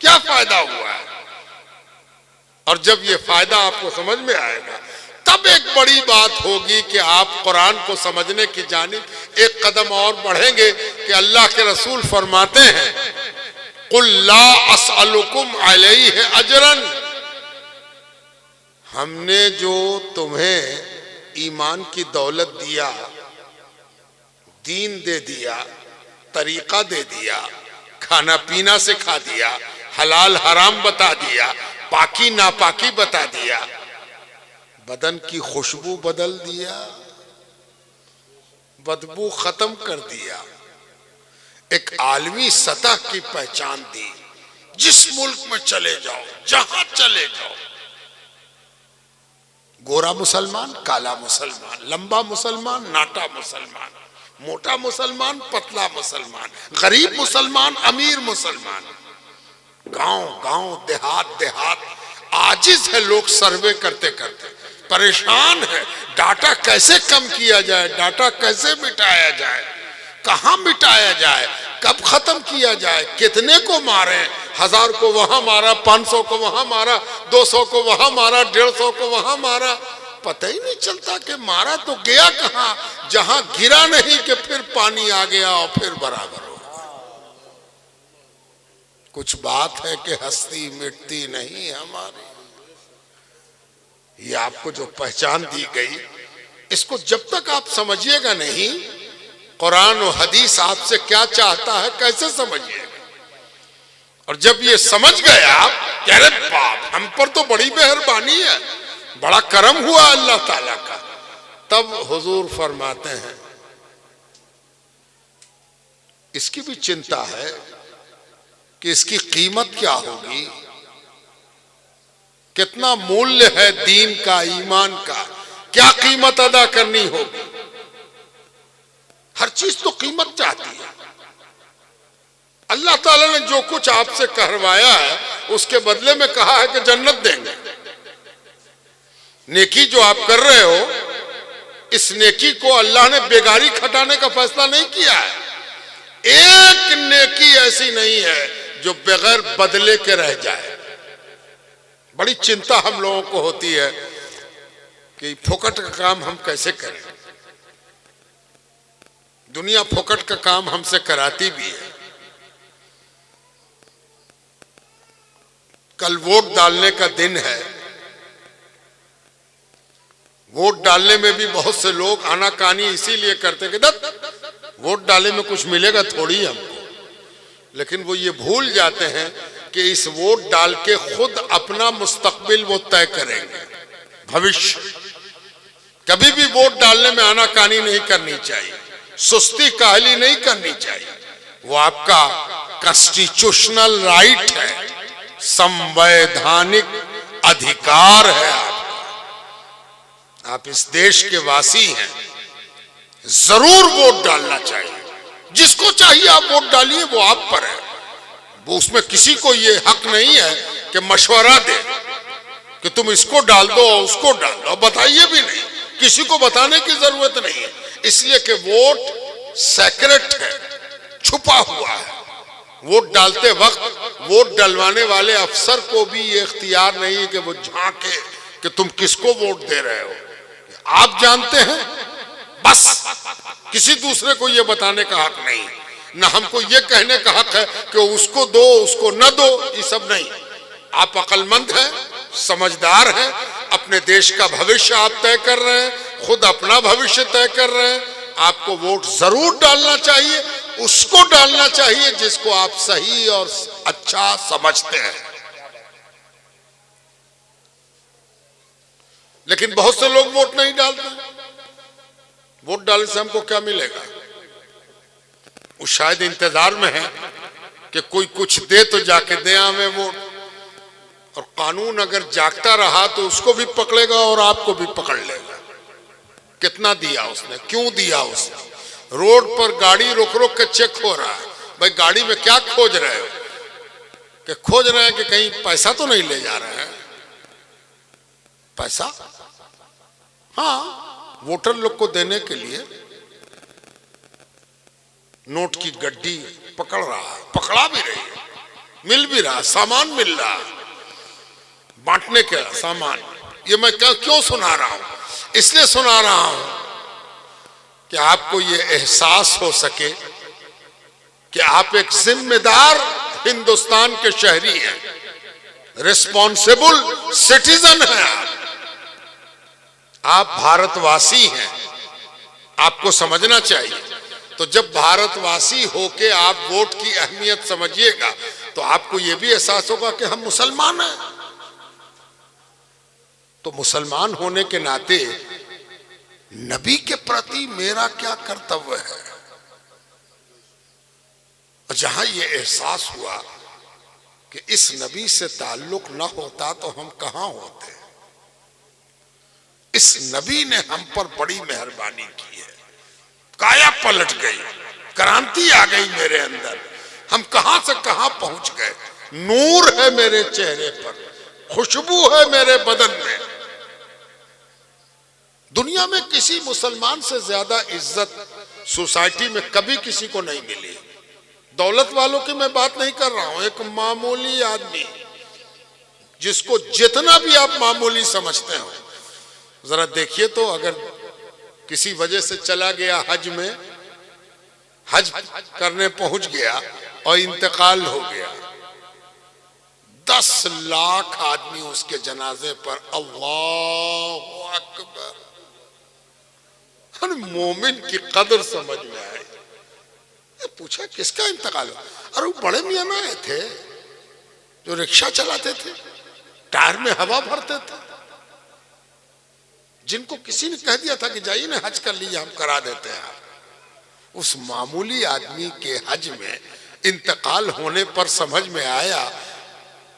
क्या फायदा हुआ है। और जब ये फायदा आपको समझ में आएगा तब एक बड़ी बात होगी कि आप कुरान को समझने की जानिब एक कदम और बढ़ेंगे कि अल्लाह के रसूल फरमाते हैं, कुल ला अस्अलुकुम अलैहि अजरन, हमने जो तुम्हें ईमान की दौलत दिया, दीन दे दिया, तरीका दे दिया, खाना पीना सिखा दिया, हलाल हराम बता दिया, पाकी नापाकी बता दिया, बदन की खुशबू बदल दिया, बदबू खत्म कर दिया, एक आलमी सतह की पहचान दी, जिस मुल्क में चले जाओ, जहां चले जाओ, गोरा मुसलमान, काला मुसलमान, लंबा मुसलमान, नाटा मुसलमान, मोटा मुसलमान, पतला मुसलमान, गरीब मुसलमान, अमीर मुसलमान, गांव गांव, देहात देहात, आजिज है लोग सर्वे करते करते, परेशान है, डाटा कैसे कम किया जाए, डाटा कैसे मिटाया जाए, कहां मिटाया जाए, कब खत्म किया जाए, कितने को मारे, 1000 को वहां मारा, 500 को वहां मारा, 200 को वहां मारा, 150 को वहां मारा, पता ही नहीं चलता कि मारा तो गया कहां, जहां गिरा नहीं कि फिर पानी आ गया और फिर बराबर हो। कुछ बात है कि हस्ती मिटती नहीं हमारी, ये आपको जो पहचान दी गई, इसको जब तक आप समझिएगा नहीं, कुरान और हदीस आपसे क्या चाहता है कैसे समझिएगा। और जब ये समझ गए आप, अरे बाप, हम पर तो बड़ी मेहरबानी है, बड़ा करम हुआ अल्लाह ताला का, तब हुजूर फरमाते हैं इसकी भी चिंता है कि इसकी कीमत क्या होगी, कितना मूल्य है दीन का, ईमान का, क्या कीमत अदा करनी होगी। हर चीज तो कीमत चाहती है। अल्लाह ताला ने जो कुछ आपसे करवाया है उसके बदले में कहा है कि जन्नत देंगे। नेकी जो आप कर रहे हो, इस नेकी को अल्लाह ने बेगारी खटाने का फैसला नहीं किया है। एक नेकी ऐसी नहीं है जो बगैर बदले के रह जाए। बड़ी चिंता हम लोगों को होती है कि फोकट का काम हम कैसे करें। दुनिया फोकट का काम हमसे कराती भी है। कल वोट डालने का दिन है। वोट डालने में भी बहुत से लोग आनाकानी इसीलिए करते कि वोट डालने में कुछ मिलेगा थोड़ी हमको, लेकिन वो ये भूल जाते हैं कि इस वोट डाल के खुद अपना मुस्तकबिल वो तय करेंगे, भविष्य। कभी भी वोट डालने में आनाकानी नहीं करनी चाहिए, सुस्ती काहली नहीं करनी चाहिए। वो आपका कॉन्स्टिट्यूशनल राइट है, संवैधानिक अधिकार है आपका। आप इस देश के वासी हैं, जरूर वोट डालना चाहिए। जिसको चाहिए आप वोट डालिए, वो आप पर है। वो उसमें किसी को ये हक नहीं है कि मशवरा दे कि तुम इसको डाल दो और उसको डाल दो, बताइए भी नहीं, किसी को बताने की जरूरत नहीं है। इसलिए कि वोट सेक्रेट है, छुपा हुआ है। वोट डालते वक्त वोट डलवाने वाले अफसर को भी ये इख्तियार नहीं है कि वो झांके कि तुम किसको वोट दे रहे हो। आप जानते हैं, बस किसी दूसरे को ये बताने का हक नहीं। ना हमको ये कहने का हक है कि उसको दो उसको न दो, ये सब नहीं। आप अक्लमंद हैं, समझदार हैं, अपने देश का भविष्य आप तय कर रहे हैं, खुद अपना भविष्य तय कर रहे हैं। आपको वोट जरूर डालना चाहिए, उसको डालना चाहिए जिसको आप सही और अच्छा समझते हैं। लेकिन बहुत से लोग वोट नहीं डालते। वोट डालने से हमको क्या मिलेगा? वो शायद इंतजार में है कि कोई कुछ दे तो जाके दे हमें वोट। और कानून अगर जागता रहा तो उसको भी पकड़ेगा और आपको भी पकड़ लेगा। कितना दिया उसने, क्यों दिया उसने। रोड पर गाड़ी रोक रोक के चेक हो रहा है। भाई गाड़ी में क्या खोज रहे हो? कि खोज रहे हैं कि कहीं पैसा तो नहीं ले जा रहे हैं। पैसा, हाँ, वोटर लोग को देने के लिए नोट की गड्डी पकड़ रहा है, पकड़ा भी रही है, मिल भी रहा, सामान मिल रहा, बांटने के सामान। ये मैं क्यों सुना रहा हूं? इसलिए सुना रहा हूं कि आपको ये एहसास हो सके कि आप एक जिम्मेदार हिंदुस्तान के शहरी हैं, रिस्पॉन्सिबल सिटीजन हैं, आप भारतवासी हैं, आपको समझना चाहिए। तो जब भारतवासी होके आप वोट की अहमियत समझिएगा तो आपको यह भी एहसास होगा कि हम मुसलमान हैं। तो मुसलमान होने के नाते नबी के प्रति मेरा क्या कर्तव्य है। जहां यह एहसास हुआ कि इस नबी से ताल्लुक न होता तो हम कहां होते। इस नबी ने हम पर बड़ी मेहरबानी की है, काया पलट गई, क्रांति आ गई मेरे अंदर, हम कहां से कहां पहुंच गए। नूर है मेरे चेहरे पर, खुशबू है मेरे बदन में। दुनिया में किसी मुसलमान से ज्यादा इज्जत सोसाइटी में कभी किसी को नहीं मिली। दौलत वालों की मैं बात नहीं कर रहा हूं, एक मामूली आदमी जिसको जितना भी आप मामूली समझते हो, जरा देखिए तो अगर किसी वजह से चला गया हज में, हज करने पहुंच गया और इंतकाल हो गया, 10 लाख आदमी उसके जनाजे पर अल्लाहु अकबर। हर मोमिन की कदर समझ में आई। पूछा किसका इंतकाल हो? अरे वो बड़े मियां आए थे जो रिक्शा चलाते थे, टायर में हवा भरते थे, जिनको किसी ने कह दिया था कि जाइए ना हज कर लीजिए, हम करा देते हैं। उस मामूली आदमी के हज में इंतकाल होने पर समझ में आया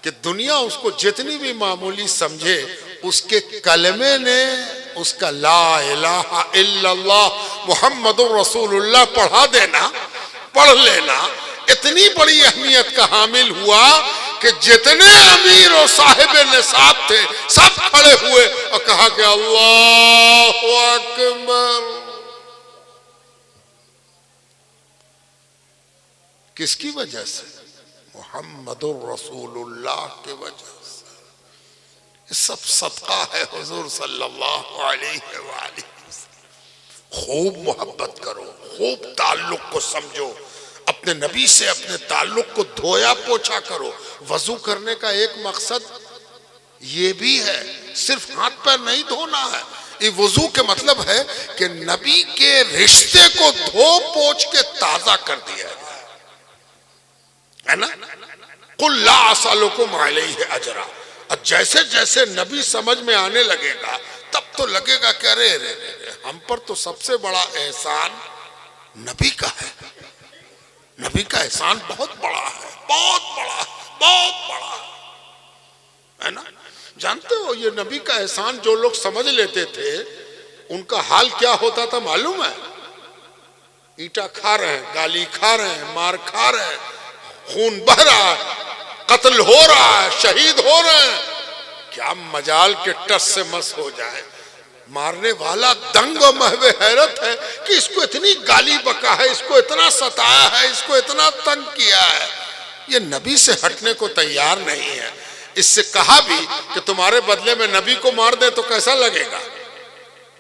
कि दुनिया उसको जितनी भी मामूली समझे, उसके कलमे ने उसका ला इलाहा इल्लल्लाह मुहम्मदुर रसूलुल्लाह पढ़ लेना इतनी बड़ी अहमियत का हामिल हुआ कि जितने अमीर और साहिब निसाब थे सब खड़े हुए और कहा कि अल्लाहु अकबर। किसकी वजह से? मुहम्मदुर रसूलुल्लाह की वजह से। सब सदका है हुजूर सल्लल्लाहु अलैहि वसल्लम। खूब मोहब्बत करो, खूब ताल्लुक को समझो, अपने नबी से अपने ताल्लुक को धोया पोछा करो। वजू करने का एक मकसद ये भी है, सिर्फ हाथ पैर नहीं धोना है। ये वजू के मतलब है कि नबी के रिश्ते को धो पोछ के ताजा कर दिया जाए, है ना। कुल ला असअलुकुम अलैहि अजरा। और जैसे जैसे नबी समझ में आने लगेगा तब तो लगेगा कि अरे हम पर तो सबसे बड़ा एहसान नबी का है। नबी का एहसान बहुत बड़ा है, बहुत बड़ा, बहुत बड़ा है ना। जानते हो ये नबी का एहसान जो लोग समझ लेते थे उनका हाल क्या होता था मालूम है? ईंटा खा रहे हैं, गाली खा रहे हैं, मार खा रहे हैं, खून बह रहा है, कत्ल हो रहा है, शहीद हो रहे हैं, क्या मजाल के टस से मस हो जाए। मारने वाला दंग और महवे हैरत है कि इसको इतनी गाली बका है, इसको इतना सताया है, इसको इतना तंग किया है, ये नबी से हटने को तैयार नहीं है। इससे कहा भी कि तुम्हारे बदले में नबी को मार दे तो कैसा लगेगा?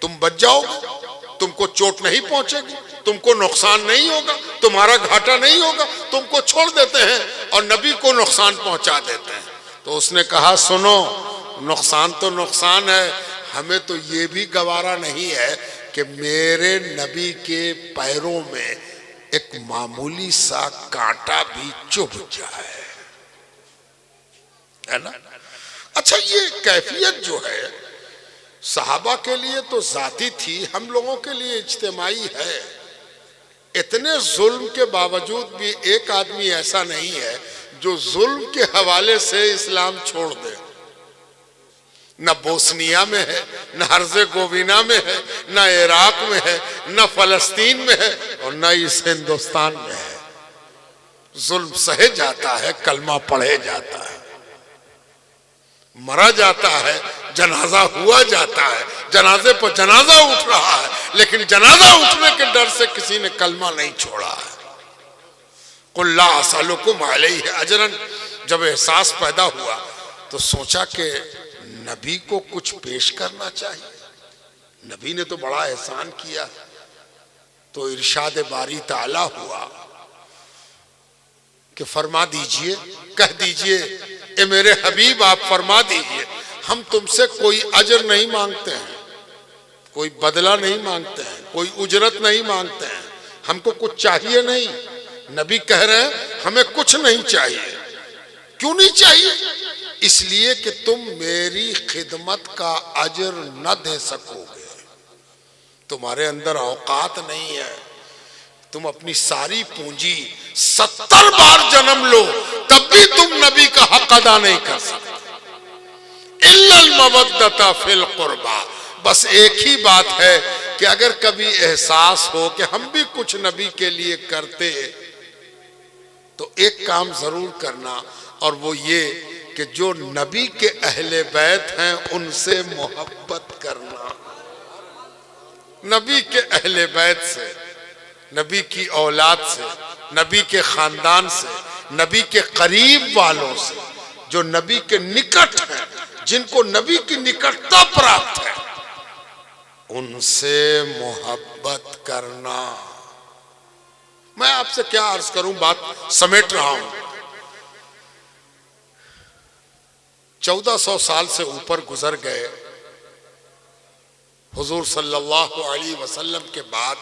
तुम बच जाओगे, तुमको चोट नहीं पहुंचेगी, तुमको नुकसान नहीं होगा, तुम्हारा घाटा नहीं होगा, तुमको छोड़ देते हैं और नबी को नुकसान पहुंचा देते हैं। तो उसने कहा सुनो, नुकसान तो नुकसान है, हमें तो ये भी गवारा नहीं है कि मेरे नबी के पैरों में एक मामूली सा कांटा भी चुभ जाए, है ना। अच्छा, ये कैफियत जो है सहाबा के लिए तो जाती थी, हम लोगों के लिए इज्तिमाई है। इतने जुल्म के बावजूद भी एक आदमी ऐसा नहीं है जो जुल्म के हवाले से इस्लाम छोड़ दे। न बोस्निया में है, न हर्ज़ेगोविना में है, न इराक में है, न फलस्तीन में है और न इस हिंदुस्तान में है। जुल्म सहे जाता है, कलमा पढ़े जाता है, मरा जाता है, जनाजा हुआ जाता है, जनाजे पर जनाजा उठ रहा है, लेकिन जनाजा उठने के डर से किसी ने कलमा नहीं छोड़ा है। कुल ला असअलुकुम अलैहि अजरन। जब एहसास पैदा हुआ तो सोचा कि नबी को कुछ पेश करना चाहिए। नबी ने तो बड़ा एहसान किया। तो इरशाद बारी ताला हुआ कि फरमा दीजिए, कह दीजिए, ए मेरे हबीब आप फरमा दीजिए, हम तुमसे कोई अजर नहीं मांगते हैं, कोई बदला नहीं मांगते हैं, कोई उजरत नहीं मांगते हैं, हमको कुछ चाहिए नहीं। नबी कह रहे हैं हमें कुछ नहीं चाहिए। क्यों नहीं चाहिए? इसलिए कि तुम मेरी खिदमत का अजर न दे सकोगे, तुम्हारे अंदर औकात नहीं है। तुम अपनी सारी पूंजी 70 बार जन्म लो तब भी तुम नबी का हक अदा नहीं कर सकते। इल्लल मवद्दता फिल कुर्बा, बस एक ही बात है कि अगर कभी एहसास हो कि हम भी कुछ नबी के लिए करते तो एक काम जरूर करना, और वो ये कि जो नबी के अहले बैत हैं उनसे मोहब्बत करना। नबी के अहले बैत से, नबी की औलाद से, नबी के खानदान से, नबी के करीब वालों से, जो नबी के निकट हैं, जिनको नबी की निकटता प्राप्त है, उनसे मोहब्बत करना। मैं आपसे क्या अर्ज करूं, बात समेट रहा हूं। 1400 साल से ऊपर गुजर गए। हुजूर सल्लल्लाहु अलैहि वसल्लम के बाद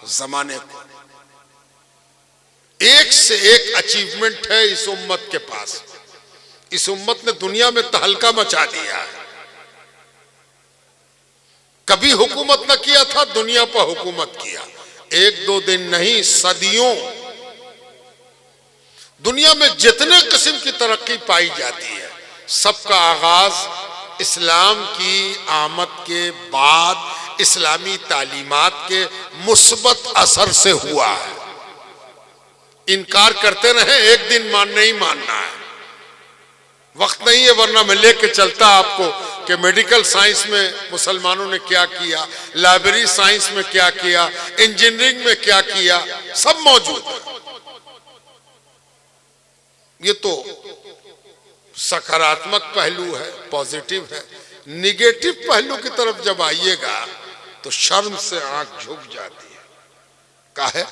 जमाने को एक से एक अचीवमेंट है इस उम्मत के पास। इस उम्मत ने दुनिया में तहलका मचा दिया है। कभी हुकूमत न किया था, दुनिया पर हुकूमत किया। एक दो दिन नहीं, सदियों। दुनिया में जितने किस्म की तरक्की पाई जाती है, सबका आगाज इस्लाम की आमद के बाद इस्लामी तालीमात के मुस्बत असर से हुआ है। इनकार करते रहे, एक दिन नहीं मानना है। वक्त नहीं है, वरना मैं लेके चलता आपको कि मेडिकल साइंस में मुसलमानों ने क्या किया, लाइब्रेरी साइंस में क्या किया, इंजीनियरिंग में क्या किया, सब मौजूद है। ये तो सकारात्मक पहलू है, पॉजिटिव है। निगेटिव पहलू की तरफ जब आइएगा तो शर्म से आंख झुक जाती है। काहे?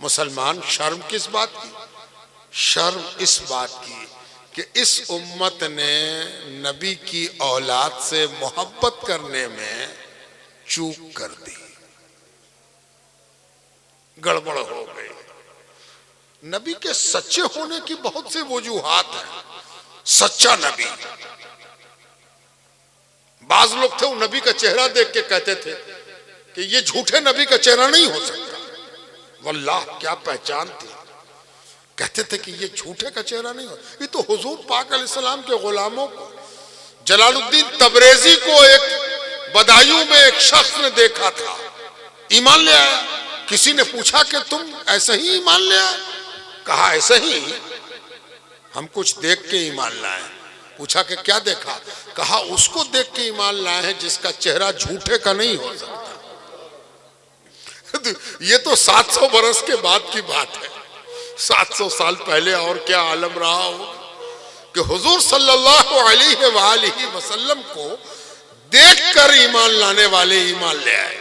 मुसलमान शर्म किस बात की? शर्म इस बात की कि इस उम्मत ने नबी की औलाद से मोहब्बत करने में चूक कर दी, गड़बड़ हो गई। नबी के सच्चे होने की बहुत सी वजूहात हैं। सच्चा नबी, बाज लोग थे वो नबी का चेहरा देख के कहते थे कि ये झूठे नबी का चेहरा नहीं हो सकता। वल्लाह क्या पहचान थी। कहते थे कि ये झूठे का चेहरा नहीं हो, ये तो हुजूर पाक अलैहिस्सलाम के गुलामों को, जलालुद्दीन तबरेजी को एक बदायूं में एक शख्स ने देखा था, ईमान ले आया। किसी ने पूछा कि तुम ऐसे ही ईमान ले आए? कहा ऐसे ही, हम कुछ देख के ईमान लाए। पूछा कि क्या देखा? कहा उसको देख के ईमान लाए हैं जिसका चेहरा झूठे का नहीं हो सकता। ये तो 700 बरस के बाद की बात है। 700 साल पहले और क्या आलम रहा हो कि हुजूर सल्लल्लाहु अलैहि वसल्लम को देखकर ईमान लाने वाले ईमान ले आए,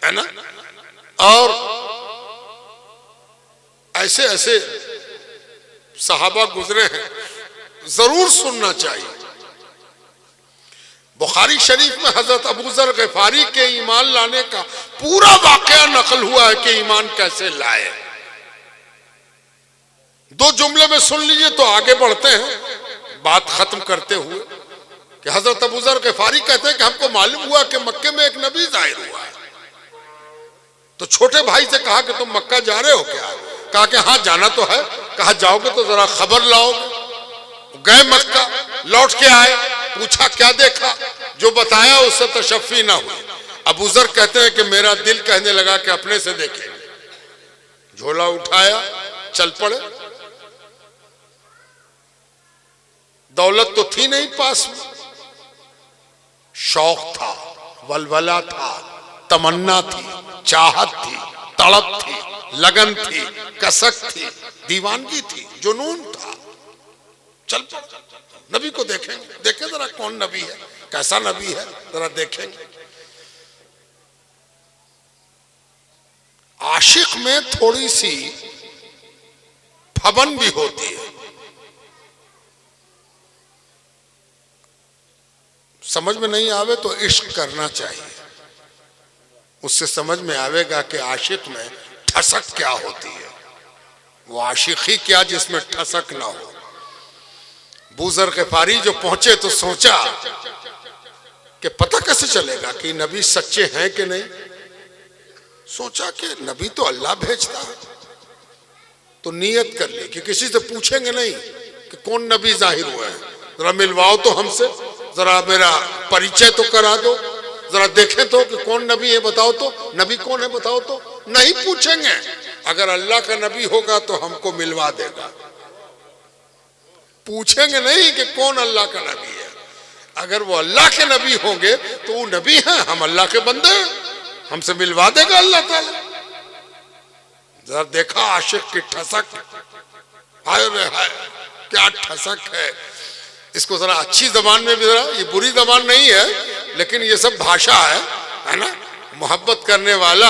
है ना। और ऐसे ऐसे सहाबा गुजरे हैं, जरूर सुनना चाहिए। बुखारी शरीफ में हजरत अबू जर गफारी के ईमान लाने का पूरा वाकया नकल हुआ है कि ईमान कैसे लाए। 2 जुमले में सुन लीजिए तो आगे बढ़ते हैं बात खत्म करते हुए कि हजरत अबू जर गफारी कहते हैं कि हमको मालूम हुआ कि मक्के में एक नबी जाहिर हुआ है। तो छोटे भाई से कहा कि तुम मक्का जा रहे हो क्या? कहा कि हाँ जाना तो है। कहा जाओगे तो जरा खबर लाओगे। गए मक्का, लौट के आए, पूछा क्या देखा? जो बताया उससे तशफ़ी ना हुई। अबू जर कहते हैं कि मेरा दिल कहने लगा कि अपने से देखेंगे। झोला उठाया, चल पड़े। दौलत तो थी नहीं पास में, शौक था, वलवला था, तमन्ना थी, चाहत थी, तड़प थी, लगन थी, कसक थी, दीवानगी थी, जुनून था। चल पड़े, नबी को देखेंगे, देखें जरा कौन नबी है, कैसा नबी है, जरा देखेंगे। आशिक में थोड़ी सी फबन भी होती है। समझ में नहीं आवे तो इश्क करना चाहिए, उससे समझ में आवेगा कि आशिक में ठसक क्या होती है। वो आशिकी क्या जिसमें ठसक ना हो। बूजर ग़िफ़ारी जो पहुंचे तो सोचा कि पता कैसे चलेगा कि नबी सच्चे हैं कि नहीं। सोचा कि नबी तो अल्लाह भेजता है, तो नियत कर ली कि किसी से पूछेंगे नहीं कि कौन नबी जाहिर हुए हैं, जरा मिलवाओ तो हमसे, जरा मेरा परिचय तो करा दो, जरा देखें तो कि कौन नबी है बताओ तो, नबी कौन है बताओ तो। नहीं पूछेंगे, अगर अल्लाह का नबी होगा तो हमको मिलवा देगा। पूछेंगे नहीं कि कौन अल्लाह का नबी है, अगर वो अल्लाह के नबी होंगे तो वो नबी हैं, हम अल्लाह के बंदे हैं, हमसे मिलवा देगा अल्लाह ताला। जरा देखा आशिक की ठसक, हाय रे हाय क्या ठसक है। इसको जरा अच्छी जबान में भी, जरा ये बुरी जबान नहीं है लेकिन ये सब भाषा है ना। मोहब्बत करने वाला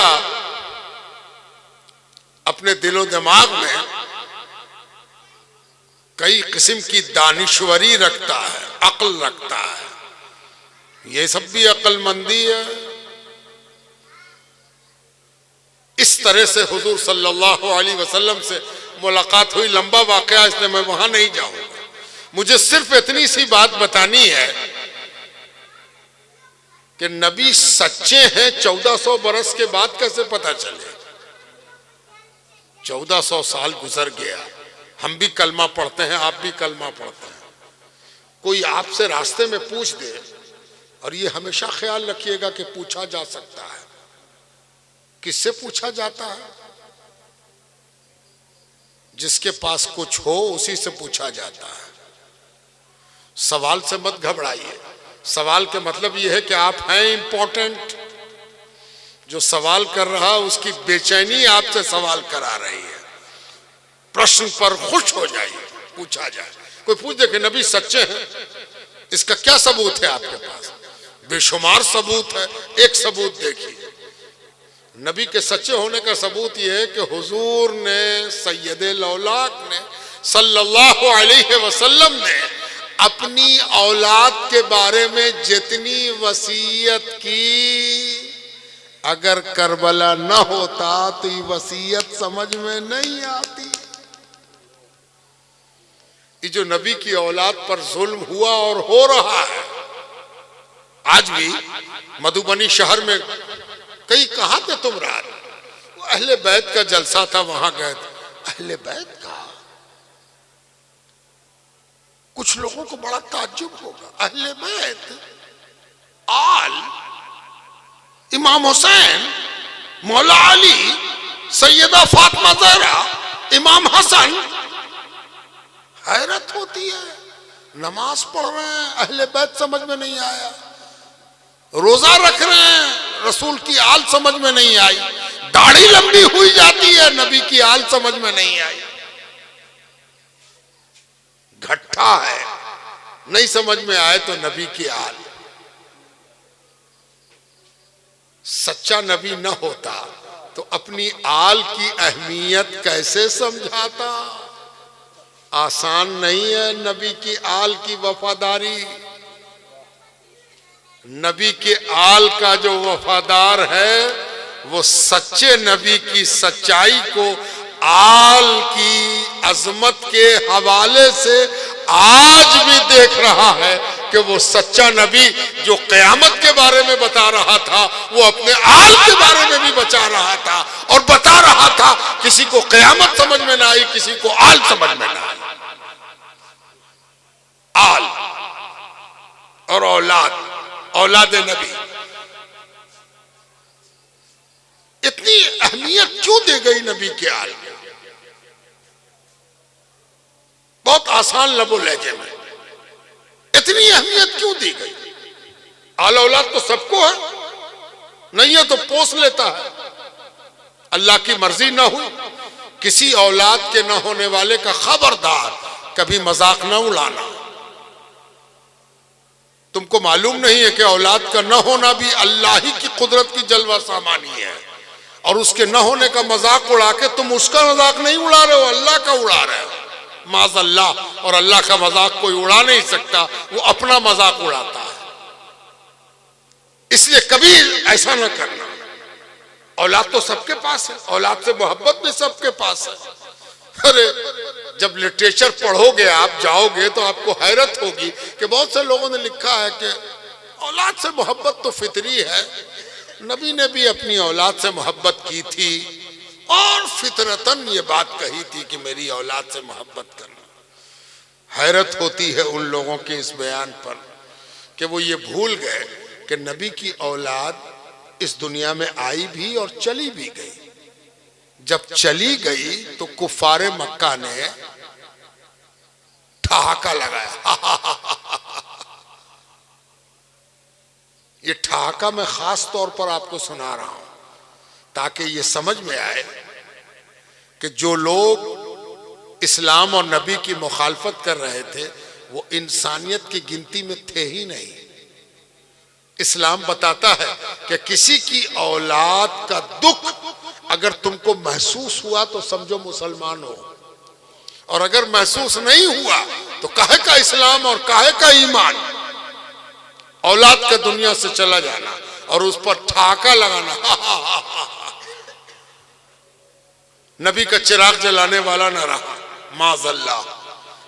अपने दिलो दिमाग में कई किस्म की दानिश्वरी रखता है, अक्ल रखता है, ये सब भी अक्लमंदी है। इस तरह से हुजूर सल्लल्लाहु अलैहि वसल्लम से मुलाकात हुई, लंबा वाकया इसलिए मैं वहां नहीं जाऊंगा। मुझे सिर्फ इतनी सी बात बतानी है कि नबी सच्चे हैं 1400 बरस के बाद कैसे पता चले। 1400 साल गुजर गया, हम भी कलमा पढ़ते हैं, आप भी कलमा पढ़ते हैं। कोई आपसे रास्ते में पूछ दे, और ये हमेशा ख्याल रखिएगा कि पूछा जा सकता है। किससे पूछा जाता है? जिसके पास कुछ हो उसी से पूछा जाता है। सवाल से मत घबराइए। सवाल के मतलब यह है कि आप हैं इंपॉर्टेंट। जो सवाल कर रहा उसकी बेचैनी आपसे सवाल करा रही है। प्रश्न पर खुश हो जाइए, पूछा जाए। कोई पूछ दे कि नबी सच्चे हैं, इसका क्या सबूत है आपके पास? बेशुमार सबूत है, एक सबूत देखिए। नबी के सच्चे होने का सबूत यह है कि हुजूर ने, सैयदे लौलाक ने, सल्लल्लाहु अलैहि वसल्लम ने अपनी औलाद के बारे में जितनी वसीयत की, अगर करबला न होता तो ये वसीयत समझ में नहीं आती। ये जो नबी की औलाद पर जुल्म हुआ और हो रहा है, आज भी मधुबनी शहर में कई कहा थे तुम रात, अहले बैत का जलसा था, वहां गए थे। अहले बैत का कुछ लोगों को बड़ा ताज्जुब होगा। अहले बैत, आल, इमाम हुसैन, मौला अली, सैयदा फातिमा ज़हरा, इमाम हसन। हैरत होती है, नमाज पढ़ रहे हैं, अहले बैत समझ में नहीं आया। रोजा रख रहे हैं, रसूल की आल समझ में नहीं आई। दाढ़ी लंबी हुई जाती है, नबी की आल समझ में नहीं आई। घट्टा है, नहीं समझ में आए तो नबी की आल। सच्चा नबी न होता तो अपनी आल की अहमियत कैसे समझाता। आसान नहीं है नबी की आल की वफादारी। नबी के आल का जो वफादार है वो सच्चे नबी की सच्चाई को आल की अजमत के हवाले से आज भी देख रहा है कि वो सच्चा नबी जो क़यामत के बारे में बता रहा था, वो अपने आल के बारे में भी बचा रहा था और बता रहा था। किसी को क़यामत समझ में ना आई, किसी को आल समझ में ना आई। आल और औलाद, औलाद नबी इतनी अहमियत क्यों दे गई नबी के आल में? बहुत आसान लबो लहजे में इतनी अहमियत क्यों दी गई? आल औलाद तो सबको है, नहीं है तो पोस लेता है। अल्लाह की मर्जी ना हुई, किसी औलाद के ना होने वाले का खबरदार कभी मजाक ना उड़ाना। तुमको मालूम नहीं है कि औलाद का न होना भी अल्लाह ही की कुदरत की जलवा सामानी है। और उसके न होने का मजाक उड़ा के तुम उसका मजाक नहीं उड़ा रहे हो, अल्लाह का उड़ा रहे हो। माज़अल्लाह, और अल्लाह का मजाक कोई उड़ा नहीं सकता, वो अपना मजाक उड़ाता है। इसलिए कभी ऐसा ना करना। औलाद तो सबके पास है, औलाद से मोहब्बत भी सबके पास है। अरे जब लिटरेचर पढ़ोगे आप, जाओगे तो आपको हैरत होगी कि बहुत से लोगों ने लिखा है कि औलाद से मोहब्बत तो फितरी है, नबी ने भी अपनी औलाद से मोहब्बत की थी और फितरतन ये बात कही थी कि मेरी औलाद से मोहब्बत करना। हैरत होती है उन लोगों के इस बयान पर कि वो ये भूल गए कि नबी की औलाद इस दुनिया में आई भी और चली भी गई। जब चली गई तो कुफारे मक्का ने ठहाका लगाया। ये ठहाका मैं खास तौर पर आपको सुना रहा हूं ताकि ये समझ में आए कि जो लोग इस्लाम और नबी की मुखालफत कर रहे थे वो इंसानियत की गिनती में थे ही नहीं। इस्लाम बताता है कि किसी की औलाद का दुख अगर तुमको महसूस हुआ तो समझो मुसलमान हो, और अगर महसूस नहीं हुआ तो काहे का इस्लाम और काहे का ईमान। औलाद का दुनिया से चला जाना और उस पर ठहाका लगाना, नबी का चिराग जलाने वाला ना रहा, माज़अल्लाह,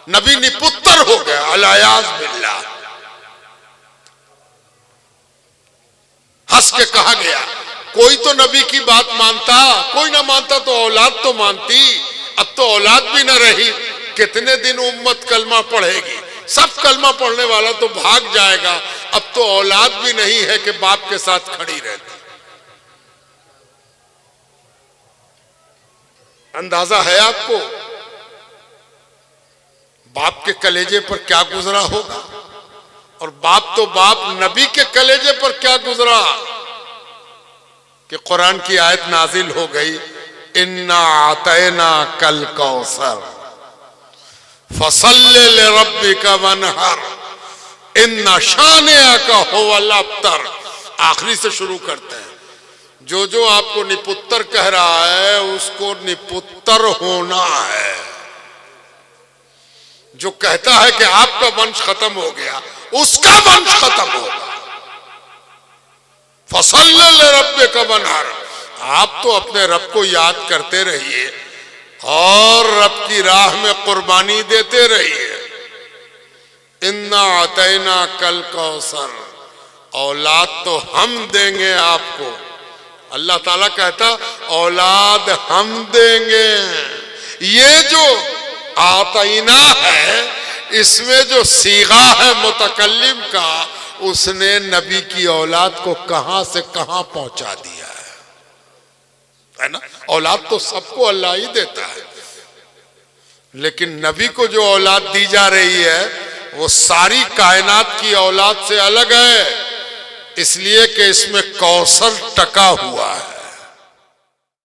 नबी निपुत्र हो गया, अलायाज बिल्लाह। हंस के कहा गया कोई तो नबी की बात मानता, कोई ना मानता तो औलाद तो मानती। अब तो औलाद भी ना रही, कितने दिन उम्मत कलमा पढ़ेगी, सब कलमा पढ़ने वाला तो भाग जाएगा। अब तो औलाद भी नहीं है कि बाप के साथ खड़ी रहती। अंदाजा है आपको बाप के कलेजे पर क्या गुजरा होगा, और बाप तो बाप नबी के कलेजे पर क्या गुजरा कि कुरान की आयत नाजिल हो गई, इन्ना आतैना कल कौसर फसल्ले लिरब्बिका वनहर इन्ना शानिअका हुवल अब्तर। आखिरी से शुरू करते हैं। जो जो आपको निपुत्र कह रहा है उसको निपुत्र होना है। जो कहता है कि आपका वंश खत्म हो गया उसका वंश खत्म होगा। फसल्ले लिरब्बिका वनहर, आप तो अपने रब को याद करते रहिए और रब की राह में कुर्बानी देते रहिए। इन्ना आतैना कल कौसर, औलाद तो हम देंगे आपको। अल्लाह ताला कहता औलाद हम देंगे। ये जो आतैना है इसमें जो सीगा है मुतकल्लिम का, उसने नबी की औलाद को कहां से कहां पहुंचा दिया है ना। औलाद तो सबको अल्लाह ही देता है, लेकिन नबी को जो औलाद दी जा रही है वो सारी कायनात की औलाद से अलग है, इसलिए कि इसमें कौसर टका हुआ है।